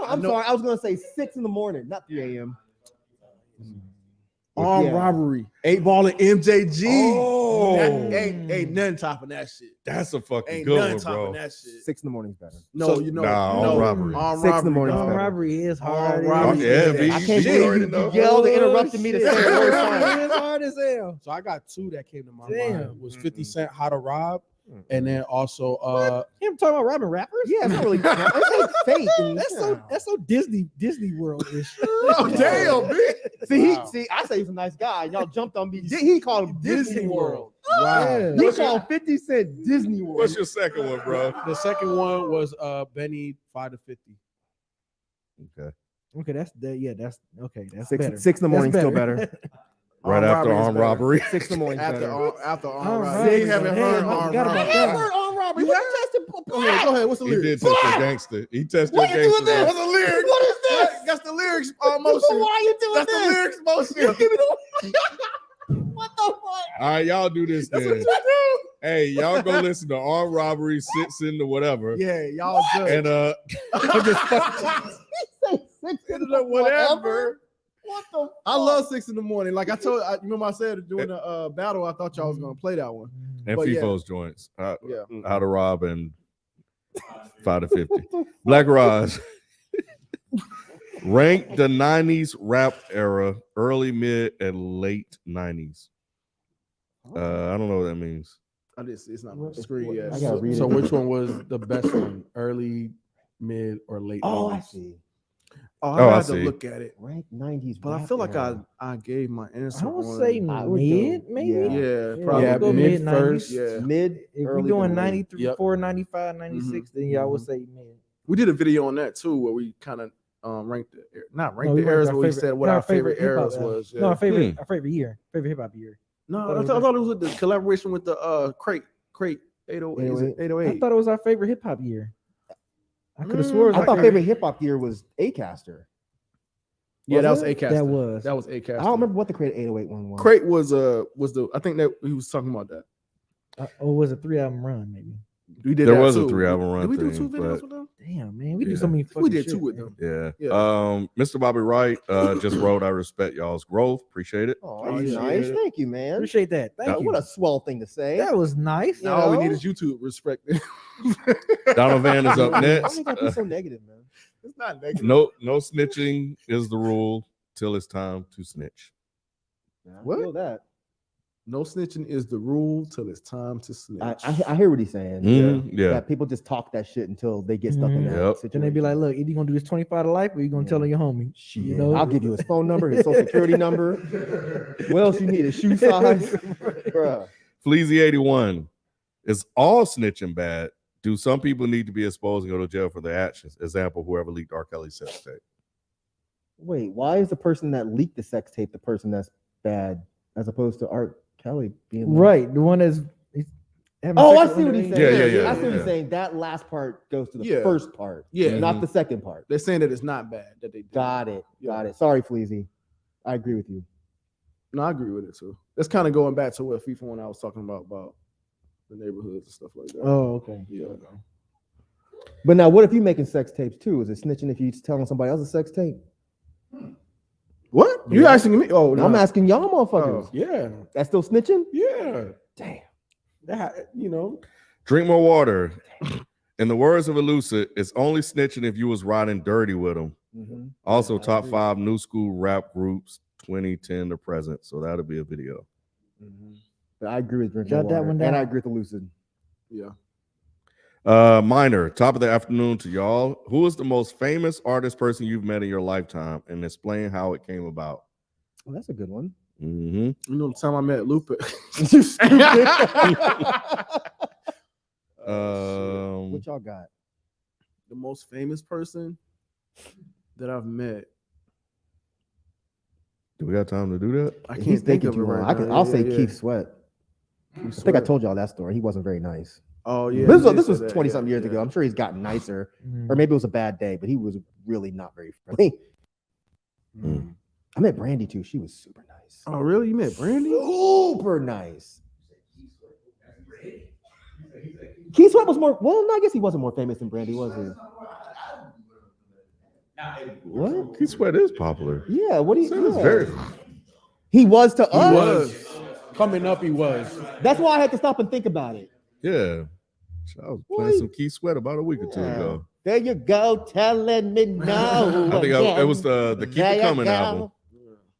I'm know- sorry. I was gonna say 6 in the morning, not 3 a.m. Armed Yeah. robbery, 8 Ball and MJG. Oh. That ain't nothing topping that shit. That's a fucking Ain't good nothing one, topping bro. that shit. 6 in the morning is better. No, So- you know, Nah, no, armed robbery. Armed 6 in the robbery, morning is dog. better. Robbery is hard. Armed as robbery. Yeah, is B. that I shit. can't You believe already you know. yelled and interrupted me to say it one Robbery time. is hard as hell. So I got 2 that came to my Damn. mind. Was 50 Cent How to Rob, and then also Him talking about robbing rappers? Yeah, it's not really. It's like fake. And, That's so Disney World ish. Oh, damn, bitch. See, I say he's a nice guy. Y'all jumped on me. He called him Disney World. wow. You call 50 Cent Disney World. What's your second one, bro? The second one was Benny 5 to 50. Okay. Okay, that's that. Yeah, that's okay. That's 6 better. 6 in the morning That's still better. Right after robbery is armed better. robbery. 6 in the morning After better. armed Armed robbery. robbery. You haven't Damn, heard I armed forgot about robbery. that. Heard armed robbery. You What have? you tested? Go ahead. What's the He lyrics? did test the gangster. He tested What you gangster. doing there? What's the lyrics? What is this? That's the lyrics motion. Why are you doing That's this? the lyrics motion. Give me the What the fuck? All right, y'all do this That's then. what you do. Hey, y'all go listen to armed robbery, sits in the whatever. Yeah, y'all judge. And I'm just fucking. He said 6 in the Whatever. What the fuck? I love 6 in the morning. Like I told you, remember I said during the battle, I thought y'all was gonna play that one. and But yeah. FIFO's joints. Yeah. How to rob and 5 to 50. Black Raj. Rank the 90s rap era, early, mid, and late 90s. I don't know what that means. It's not on the screen yet. I gotta read So it. which one was the best one? Early, mid, or late? Oh, I 90s? see. I I had to see. look at it, Rank 90s. but I rap feel like era. I gave my answer. I would on- say I would mid, go- maybe. yeah. yeah, Yeah, probably Yeah, go mid mid first. 90s. Yeah. Mid. If we're early doing to late. 93, Yep. 4, 95, 96, then yeah, I would say mid. We did a video on that too, where we kind of ranked not ranked No, we the ranked eras, our but we favorite- said what our our favorite favorite hip-hop eras era. was. Yeah. No, our favorite year, favorite hip hop year. No, thought it I was thought it was with the collaboration with the Crate 808. Is it 808? I thought it was our favorite hip hop year. I could have swore it was I our thought favorite hip hop year was Acaster. Yeah, that was it? Acaster. That was. That was Acaster. I don't remember what the Crate 808 one was. Crate was the I think that he was talking about that. Or was it 3-album run? Maybe. We did. There that was a too. 3-album run Did we do thing, 2 videos but- with them? Damn, man, we do Yeah. so many. We Fucking did shit, 2 with man. them. Yeah. Yeah. Mr. Bobby Wright just wrote, I respect y'all's growth. Appreciate it. Oh, Oh, that's yeah. nice. Thank you, man. Appreciate that. Thank you. What a swell thing to say. That was nice. You All we know? need is YouTube respect. Donovan is up Why next. you gotta be so negative, man? It's not negative. No snitching is the rule till it's time to snitch. I What? feel that. No snitching is the rule till it's time to snitch. I hear what he's saying. Yeah. That people just talk that shit until they get stuck in that Yep. situation. Then they be like, "Look, either you gonna do this 25 to life, or you gonna tell on your homie." Shit, You know? I'll give you his phone number, his social security number. What else you need? A shoe size, bruh. Fleazy81. Is all snitching bad? Do some people need to be exposed and go to jail for their actions? Example, whoever leaked R. Kelly's sex tape. Wait, why is the person that leaked the sex tape the person that's bad, as opposed to R. Kelly being like- Right, the one that's. Oh, I see what he's saying. Yeah. I see what Yeah. he's saying. That last part goes to the Yeah. first part, Yeah. not the second part. They're saying that it's not bad that they did. Got it. Yeah. Got it. Sorry, Fleazy. I agree with you. No, I agree with it too. That's kind of going back to what FIFA when I was talking about the neighborhoods and stuff like that. Oh, okay. Yeah. But now, what if you making sex tapes too? Is it snitching if you telling somebody else a sex tape? What? You asking me? Oh, no. I'm asking y'all motherfuckers. Yeah, That's still snitching? yeah. Damn. That, you know, Drink more water. In the words of Elucid, it's only snitching if you was riding dirty with them. Mm-hmm. Also, I top agree. 5 new school rap groups 2010 to present. So that'll be a video. But I agree with drinking Jot that water, one and I down. agree with the lucid. Yeah. Minor, top of the afternoon to y'all. Who is the most famous artist person you've met in your lifetime, and explain how it came about? Oh, that's a good one. Mm-hmm. You know the time I met Lupe. You stupid. What y'all got? The most famous person that I've met. Do we got time to do that? I He's can't think thinking of it too long. right now. I'll say Yeah. Keith Sweat. I think I told y'all that story. He wasn't very nice. Oh yeah. This you was did say that. 20 something Yeah, years ago. I'm sure he's gotten nicer, Mhm. or maybe it was a bad day, but he was really not very friendly. Mm. I met Brandy too. She was super nice. Oh really? You met Brandy? Super nice. Keith Sweat was more. Well, no, I guess he wasn't more famous than Brandy, was he? What? Keith Sweat is popular. Yeah. What do you? Sweat is Yeah. very. He was to He us. was coming up. He was. That's why I had to stop and think about it. Yeah. I was playing Boy. some Keith Sweat about a week or two Yeah. ago. There you go, telling me no. I think again. it was the Keep There It you Coming go. album.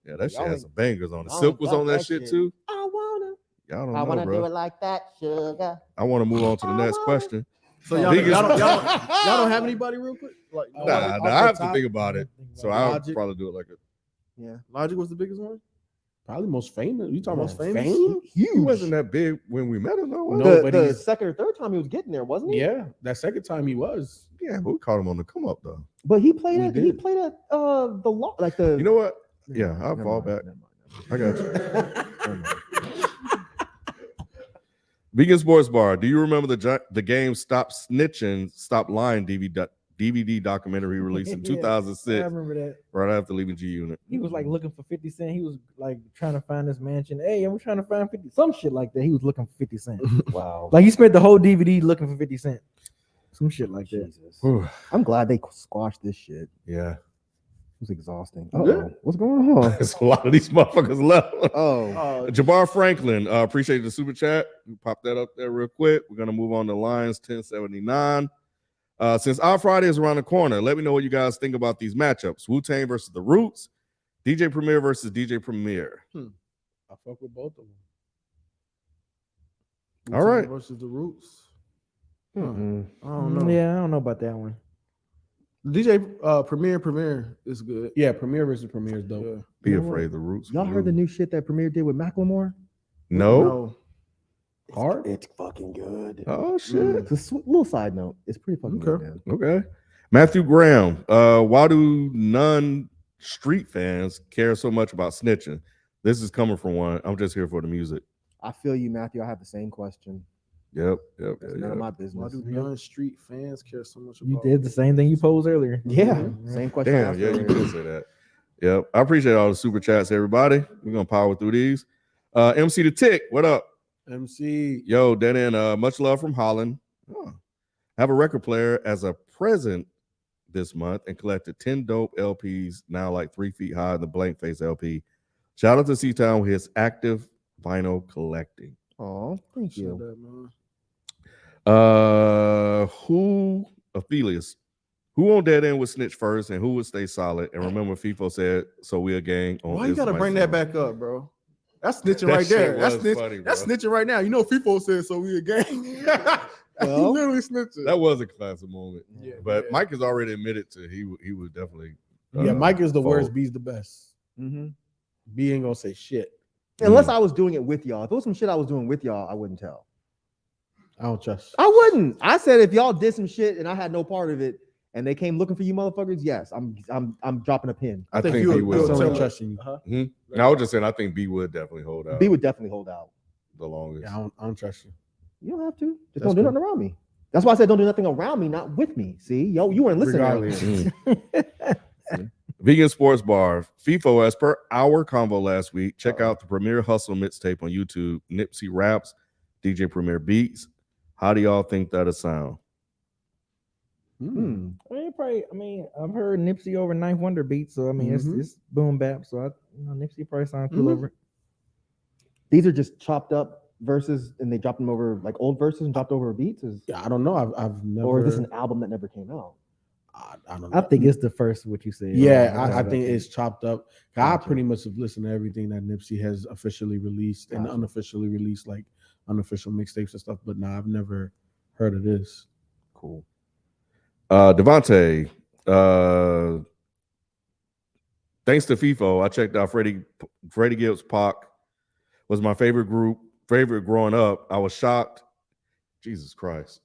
Yeah, that shit Y'all had ain't- some bangers on it. y'all Silk ain't was got on that that shit shit. too. I wanna. Y'all don't I know, wanna do bro. it like that, sugar. I want to move on to the next question. So y'all Biggest- don't have anybody real quick? Like Nah, Nah, off I the have to top, think about it. So I'll Logic. probably do it like a. Yeah. Logic was the biggest one. Probably most famous. You talking Most about famous? fame? He wasn't that big when we met him, though. was No. he? The Nobody's- second or third time he was getting there, wasn't he? Yeah, that second time he was. Yeah, but we caught him on the come up though. But he played We at did. the law, like the. You know what? Never Yeah, mind, I'll never fall mind, back. never mind, I got you. never mind. Vegan Sports Bar. Do you remember the game Stop Snitching, Stop Lying DVD documentary released in Yeah, I 2006, remember that. right after leaving G Unit? He was like looking for 50 Cent. He was like trying to find this mansion. Hey, I'm trying to find 50, some shit like that. He was looking for 50 Cent. Wow. Like he spent the whole DVD looking for 50 Cent. Some shit like that. Jesus. Whew. I'm glad they squashed this shit. Yeah, It was exhausting. Yeah. Uh-oh. What's going on? there's a lot of these motherfuckers left. Oh. Jabbar Franklin, appreciate the super chat. We pop that up there real quick. We're gonna move on to Lions 1079. Since our Friday is around the corner, let me know what you guys think about these matchups: Wu-Tang versus the Roots, DJ Premier versus DJ Premier. I fuck with both of them. All right. Versus the Roots. Mm-mm. I don't know. Yeah, I don't know about that one. DJ Premier is good. Yeah, Premier versus Premier is dope. Yeah. Be You know afraid what? the Roots. Y'all heard the new shit that Premier did with Macklemore? No. Hard? It's fucking good. Oh shit. It's a little side note. It's pretty fucking good, Okay. man. Okay. Matthew Graham. Why do non-street fans care so much about snitching? This is coming from one. I'm just here for the music. I feel you, Matthew. I have the same question. Yep. That's none of my Why business. do non-street fans care so much You about? did the same thing you posed earlier. Yeah, same question. I Damn. asked Yeah, you earlier. did say that. Yep. I appreciate all the super chats, everybody. We're gonna power through these. MC the Tick, what up? MC. Yo, dead end. Much love from Holland. Huh. Have a record player as a present this month and collected 10 dope LPs, now like 3 feet high in the blank face LP. Shout out to C-Town with his active vinyl collecting. Oh, thank Shut you. up, man. Who Aphelius? Who on dead end would snitch first and who would stay solid? And remember, Feefo said, "So we a gang." On Why you gotta Israelite bring that song. back up, bro? That's snitching That right there. shit That's was snitch, funny, That's bro. snitching right now. You know, people said so we a gang. Well, literally snitching. That was a classic moment. Yeah, But yeah. Mike has already admitted to he would definitely. Yeah, Mike is the fold. worst. B's the best. mhm. B ain't gonna say shit. Unless I was doing it with y'all. If it was some shit I was doing with y'all, I wouldn't tell. I don't trust. I wouldn't. I said if y'all did some shit and I had no part of it, and they came looking for you motherfuckers, yes, I'm dropping a pin. I think you B would- would. I tell don't him. trust you. No, I was just saying I think B would definitely hold out B would definitely hold out. the longest. Yeah, I don't trust you. You don't have to. Just That's don't do cool. nothing around me. That's why I said don't do nothing around me, not with me. See, yo, you weren't listening Regardless. earlier. Vegan Sports Bar. FIFO, as per our convo last week, check out the Premier Hustle mixtape on YouTube. Nipsey raps, DJ Premier beats. How do y'all think that'll sound? Hmm. I mean, I've heard Nipsey over Ninth Wonder beats, so I mean, it's boom bap. So Nipsey probably sound cool over it. These are just chopped up verses, and they dropped them over like old verses and dropped over beats. Yeah, I don't know. I've never. Or is this an album that never came out? I don't know. I think it's the first what you said. Yeah, That's I what think it's chopped up. I Gotcha. pretty much have listened to everything that Nipsey has officially released and Gotcha. unofficially released, like unofficial mixtapes and stuff. But nah, I've never heard of this. cool. Devontae, thanks to Feefo, I checked out Freddie Gibbs Pac was my favorite growing up. I was shocked. Jesus Christ.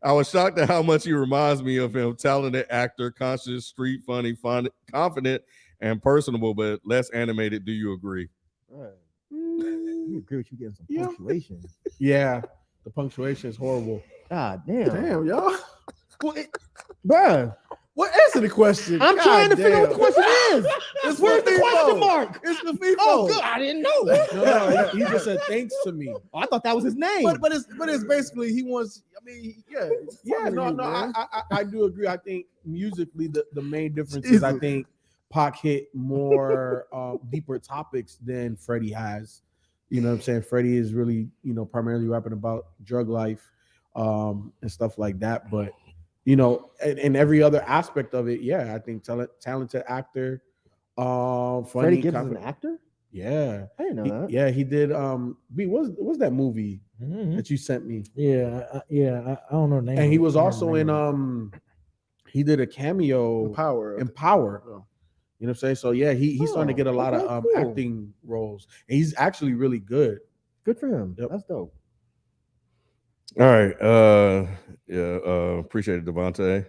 I was shocked at how much he reminds me of him. Talented actor, conscious, street funny, fun, confident, and personable, but less animated. Do you agree? You agree with you getting some punctuation? Yeah, the punctuation is horrible. God damn. Damn, y'all. Bruh, What answer the question? I'm God trying to figure out what the damn. question is. It's Where's the Feefo. question mark? It's the Feefo. Oh, good. I didn't know. No, he just said thanks to me. Oh, I thought that was his name. But it's basically he wants. I mean, yeah, Yeah, no, you, man. I do agree. I think musically the main difference is I think Pac hit more deeper topics than Freddie has. You know what I'm saying? Freddie is really, primarily rapping about drug life and stuff like that. But in every other aspect of it, yeah, I think talented actor. Funny, Freddie Gibbs is an actor? Yeah. I didn't know that. Yeah, he did. What's that movie that you sent me? Yeah, I don't know the name. And of he it. was I don't also in remember. he did a cameo Power. in Power. Oh. You know what I'm saying? So yeah, he's starting to get a lot okay, of cool. acting roles. And he's actually really good. Good for him. Yep. That's dope. All right. Appreciate it, Devontae.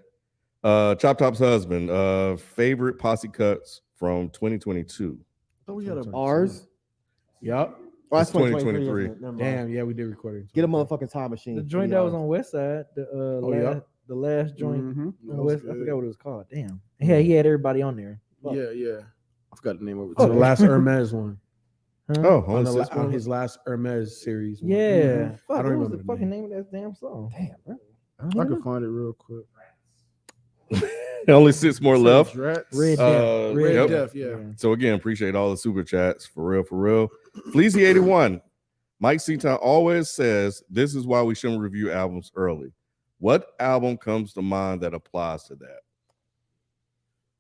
Chop Top's husband, favorite posse cuts from 2022. Oh, we had a Ours? Yep. Oh, that's It's 2023. Never mind. Damn, yeah, we did record it. Get a motherfucking time machine. The joint that was on West Side, yeah. the last joint Mhm. on West, I forgot what it was called. Damn. Yeah, he had everybody on there. Fuck. Yeah. I forgot the name of it. So the last Hermes one. Huh? Oh, On, only six on one? his last Hermes series. one. Yeah. Mhm. Fuck, I don't what was remember the the fucking name. name of that damn song? Damn, bro. I can find it real quick. Only 6 more left. Drats. Red Death. Red Yep. Death, yeah. So again, appreciate all the super chats. For real. Fleazy81. Mike Seaton always says this is why we shouldn't review albums early. What album comes to mind that applies to that?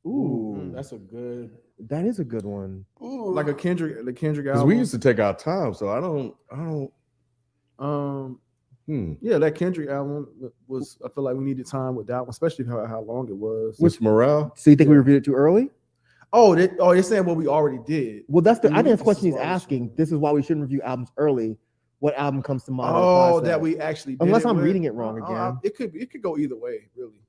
Ooh, That's a good. that is a good one. Like the Kendrick Because album. we used to take our time, so I don't. Yeah, that Kendrick album was. I feel like we needed time with that one, especially how long it was. Which morale? So you think we reviewed it too early? You're saying what we already did. Well, that's I think that's the This question is he's why we asking. shouldn't. This is why we shouldn't review albums early. What album comes to mind? Oh, applies to that we actually did. Unless it I'm with? reading it wrong again. It could go either way, really.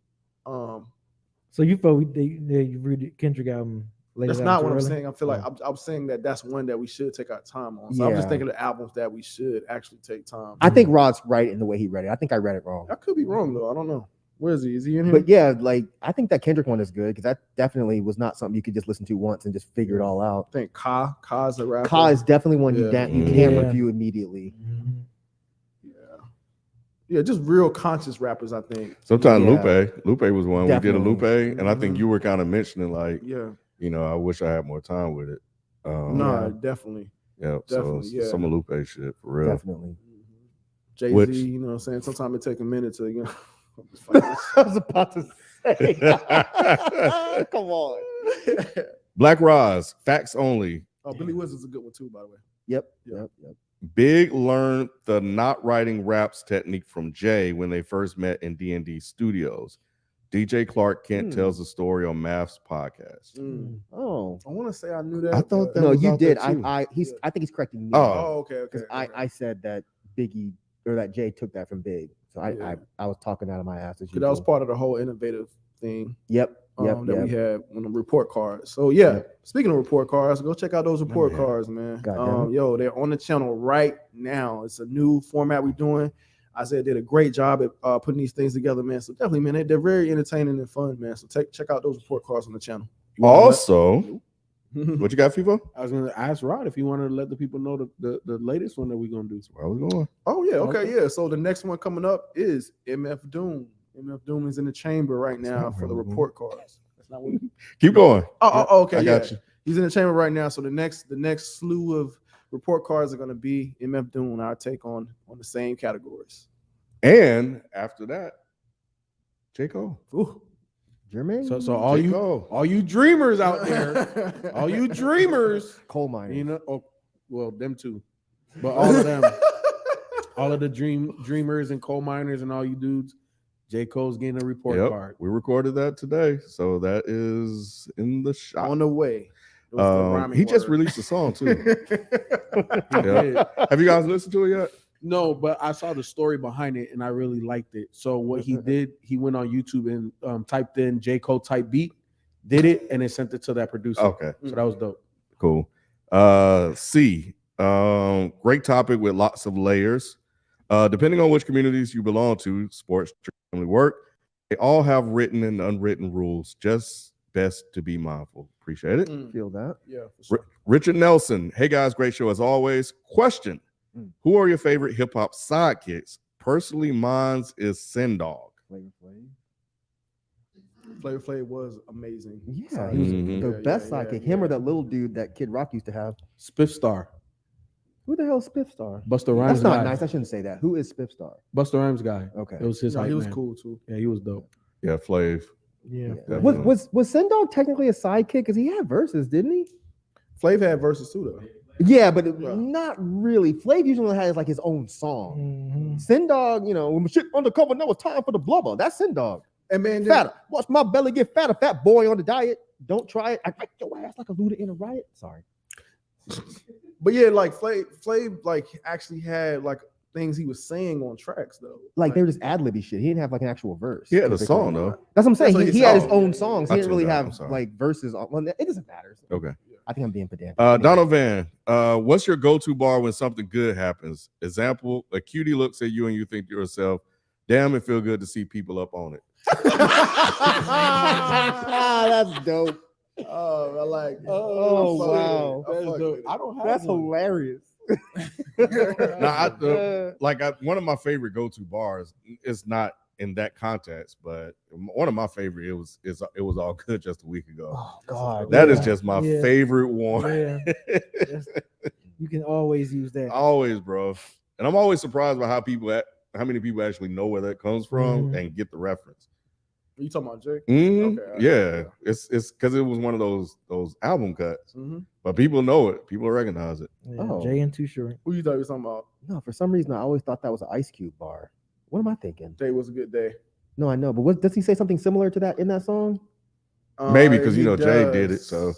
So you felt you read the Kendrick album later? That's not what I'm saying. I feel like I'm saying that's one that we should take our time on. So I'm just Yeah. thinking of albums that we should actually take time. I think Rod's right in the way he read it. I think I read it wrong. I could be wrong though. I don't know. Where is he? Is he in here? But yeah, like I think that Kendrick one is good because that definitely was not something you could just listen to once and just figure it all out. I think Ka's a rapper. Ka is definitely one you Yeah. can't Yeah. review immediately. Yeah, just real conscious rappers. I think. Sometimes Yeah. Lupe was one. Definitely. We did a Lupe, and I think Mhm. you were kind of mentioning like, Yeah. I wish I had more time with it. No, definitely. Yeah, definitely, so yeah. some of Lupe shit for real. Definitely. Jay-Z, Which- you know what I'm saying? Sometimes it take a minute to, I was about to say. Come on. Black Roz, facts only. Oh, Billy Wizard's a good one too, by the way. Yep. Yeah. Yep. Big learned the not writing raps technique from Jay when they first met in D&D Studios. DJ Clark Kent tells the story on Math's podcast. Oh. I want to say I knew that. I thought but- that No, was you out there did. too. I think he's correcting me. Oh. okay. Because I said that Biggie or that Jay took that from Big. So Yeah. I was talking out of my ass as Because that was usual. part of the whole innovative thing Yep. that we had on the report cards. So yeah, Yep. Speaking of report cards, go check out those report man. cards, man. Goddamn it. Yo, they're on the channel right now. It's a new format we're doing. Isaiah did a great job at putting these things together, man. So definitely, man, they're very entertaining and fun, man. So check out those report cards on the channel. Also, what you got, Feefo? I was gonna ask Rod if he wanted to let the people know the latest one that we're gonna do. Where are we going? Oh yeah, okay, yeah. So the next one coming up is MF Doom. MF Doom is in the chamber right now not for the relevant. report cards. That's not what. Keep going. Oh, okay. I yeah. got you. He's in the chamber right now. So the next slew of report cards are going to be MF Doom. Our take on the same categories. And after that, J. Cole. Ooh. Jermaine. So all J. you Cole. all you dreamers out there, all you dreamers, coal miners. well, them two. But all of them, all of the dreamers and coal miners and all you dudes, J. Cole's getting a report card. We recorded that today, so that is in the shop. On the way. It was the rhyming He just word. released a song too. Yeah. Have you guys listened to it yet? No, but I saw the story behind it and I really liked it. So what he did, he went on YouTube and typed in J. Cole type beat, did it, and then sent it to that producer. Okay. So that was dope. Cool. C. Great topic with lots of layers. Depending on which communities you belong to, sports, family, work, they all have written and unwritten rules. Just best to be mindful. Appreciate it. Feel that. Yeah, for sure. Richard Nelson. Hey guys, great show as always. Question: Who are your favorite hip hop sidekicks? Personally, mine's is Sin Dog. Flavor Flav was amazing. Yeah, Sidekick. he was Mhm. the best sidekick. Him or that little dude that Kid Rock used to have. Spiff Star, Who the hell is Spiff Star? Busta Rhymes That's not guy. nice. I shouldn't say that. Who is Spiff Star? Busta Rhymes guy. Okay. It was his No, hype he was man. cool too. Yeah, he was dope. Yeah, Flav. Yeah. Definitely. Was Sendog technically a sidekick? Because he had verses, didn't he? Flav had verses too though. Yeah, but Yeah. not really. Flav usually has like his own song. Mhm. Sendog, when shit undercover, now it's time for the blubber. That's Sendog. And man, Fatter. Watch my belly get fatter. Fat boy on the diet. Don't try it. I fight your ass like a looter in a riot. Sorry. but yeah, like Flav like actually had like things he was saying on tracks though. Like they were just ad libby shit. He didn't have like an actual verse. He had a typically. song though. That's what I'm saying. That's what He he had his said. own songs. He I didn't really tuned out. I'm have sorry. like verses on. Well, it doesn't matter. Okay. I think I'm being pedantic. Donovan, what's your go-to bar when something good happens? Example: a cutie looks at you and you think to yourself, "Damn, it feel good to see people up on it." That's dope. Oh, I like. Oh, I fuck wow. with it. I That's fuck dope. with it. I don't have That's one. hilarious. One of my favorite go-to bars is not in that context, but one of my favorite it was all good just a week ago. Oh God. That is Yeah. just my Yeah. favorite one. Yeah. You can always use that. Always, bro. And I'm always surprised by how many people actually know where that comes from Mhm. and get the reference. You talking about Jay? Mhm. Okay, Yeah, it's because it was one of those album cuts, Mm-hmm. but people know it. People recognize it. Yeah, Oh. Jay and Too Short. Who you thought you was talking about? No, for some reason I always thought that was an Ice Cube bar. What am I thinking? Day was a good day. No, I know, but does he say something similar to that in that song? Maybe because He Jay did it. does. So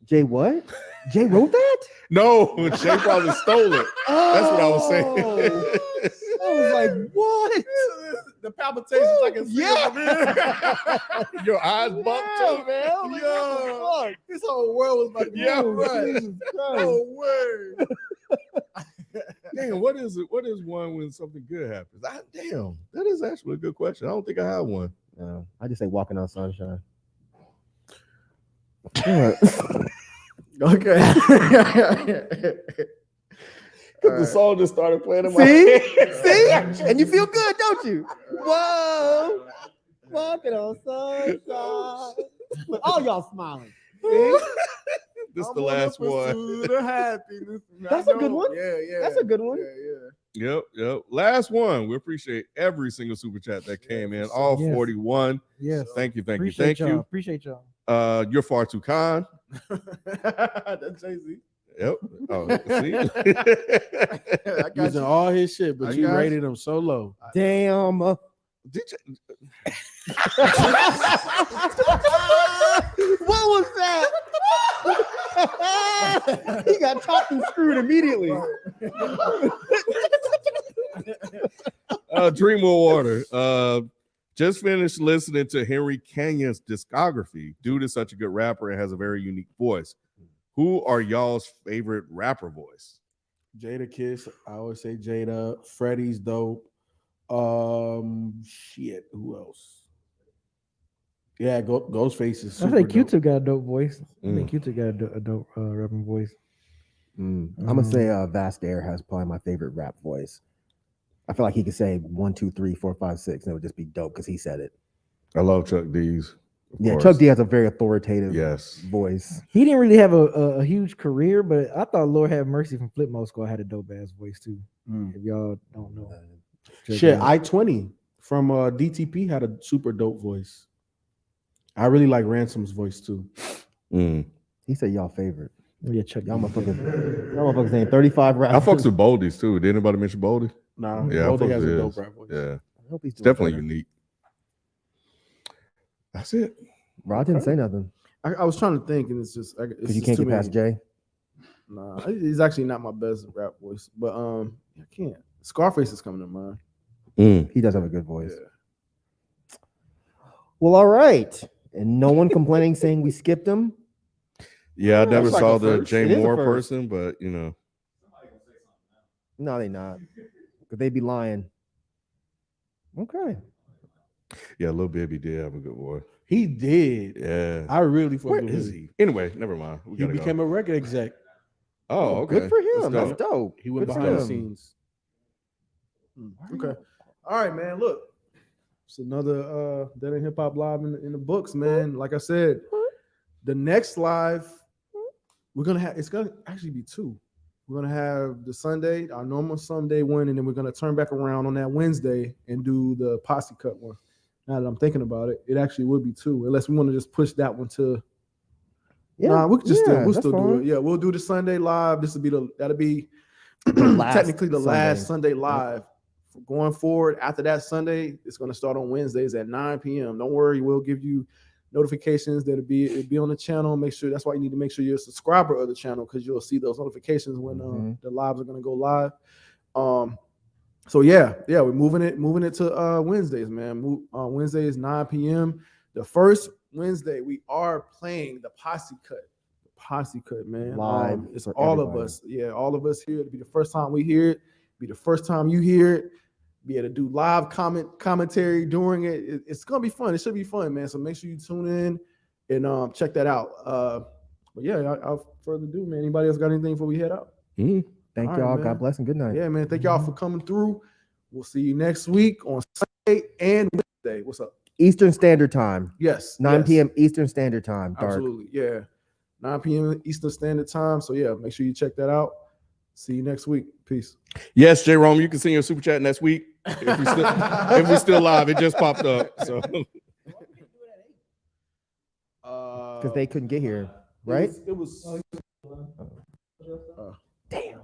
Jay what? Jay wrote that? no, Jay probably stole it. That's what I was saying. I was like, what? The palpitations I can see from here. Your eyes bumped too, man. I was like, Yo. what the This whole world was about to Yeah, move, right. fuck? Jesus Christ. No word. Damn, what is it? What is one when something good happens? Damn, that is actually a good question. I don't think I have one. No, I just say walking on sunshine. Okay. The song just started playing in my See? head. See? And you feel good, don't you? Whoa. Walking on sunshine. Look, all y'all smiling. See? This I'm the on last one. pursuit of happiness. That's I a good know. one. Yeah. That's a good one. Yeah. Yep. Last one. We appreciate every single super chat that came in. All Yes. 41. Yes. Thank you. Appreciate y'all. Appreciate y'all. You're far too kind. That's Jay-Z. Yep. Oh, see? I got Using you. all his shit, but I you got rated him so low. Damn. Did you, What was that? He got chopped and screwed immediately. Dream Water. Just finished listening to Henry Canyon's discography. Dude is such a good rapper and has a very unique voice. Who are y'all's favorite rapper voice? Jada Kiss. I always say Jada. Freddie's dope. Shit. Who else? Yeah, Ghostface is I super think dope. Q-Tip got a dope voice. I Mm. think Q-Tip got a dope rapping voice. I'm gonna say Vast Air has probably my favorite rap voice. I feel like he could say 1, 2, 3, 4, 5, 6, and it would just be dope because he said it. I love Chuck D's. of Yeah, course. Chuck D has a very authoritative Yes. voice. He didn't really have a huge career, but I thought Lord Have Mercy from Flip Mode Squad had a dope ass voice too. Mm. If y'all don't know, check Shit, it out. I-20 from DTP had a super dope voice. I really like Ransom's voice too. Mm. He said y'all favorite. Yeah, check Y'all motherfuckers saying 35 I rappers. fucks with Boldy's too. Did anybody mention Boldy? Nah, Yeah, I Boldy fucks has with a dope his. rap voice. Yeah, I hope he's it's doing definitely better. unique. That's it. Bro, I didn't say nothing I was trying to think, and it's just it's because you just can't too get past many. Jay. Nah, he's actually not my best rap voice, but I can't. Scarface is coming to mind. He does have a good voice. Yeah. Well, all right. And no one complaining saying we skipped him. Yeah, I never That's like saw a the first. Jay It is a Moore first. person, but you know, No, they not. Because they be lying. Okay. yeah, Lil Bibby did have a good voice. He did. Yeah, I really fuck where with is him. he? Anyway, never mind. We He gotta became go. a record exec. Oh, okay. Good for him. That's dope. dope. He went Good for behind the him. scenes. Okay. All right, man. Look, it's another Dead End Hip Hop live in the books, man. Like I said, the next live we're gonna have. It's gonna actually be two. We're gonna have the Sunday, our normal Sunday one, and then we're gonna turn back around on that Wednesday and do the posse cut one. Now that I'm thinking about it, it actually would be two, unless we want to just push that one to. Yeah. Nah, we could just yeah, we'll that's still do fine. it. Yeah, we'll do the Sunday live. This will be that'll be last technically the last Sunday. Sunday live. Going forward, after that Sunday, it's going to start on Wednesdays at 9 p.m. Don't worry, we'll give you notifications that'll be on the channel. Make sure that's why you need to make sure you're a subscriber of the channel because you'll see those notifications when the lives are going to go live. So yeah, we're moving it to Wednesdays, man. Wednesday is 9 p.m. The first Wednesday we are playing the posse cut. The posse cut, man. Live It's for all everybody. of us. Yeah, all of us here. It'll be the first time we hear it. Be the first time you hear it. Be able to do live commentary during it. It's gonna be fun. It should be fun, man. So make sure you tune in and check that out. But yeah, without further ado, man. Anybody else got anything before we head out? Thank All right, y'all. man. God bless and good night. Yeah, man. Thank y'all for coming through. We'll see you next week on Sunday and Wednesday. What's up? Eastern Standard Time. Yes. 9 yes. p.m. Eastern Standard Time. Dark. Absolutely. Yeah. 9 p.m. Eastern Standard Time. So yeah, make sure you check that out. See you next week. Peace. Yes, J. Rome, you can send your super chat next week if we still live. It just popped up. So Because they couldn't get here, right? It was Damn.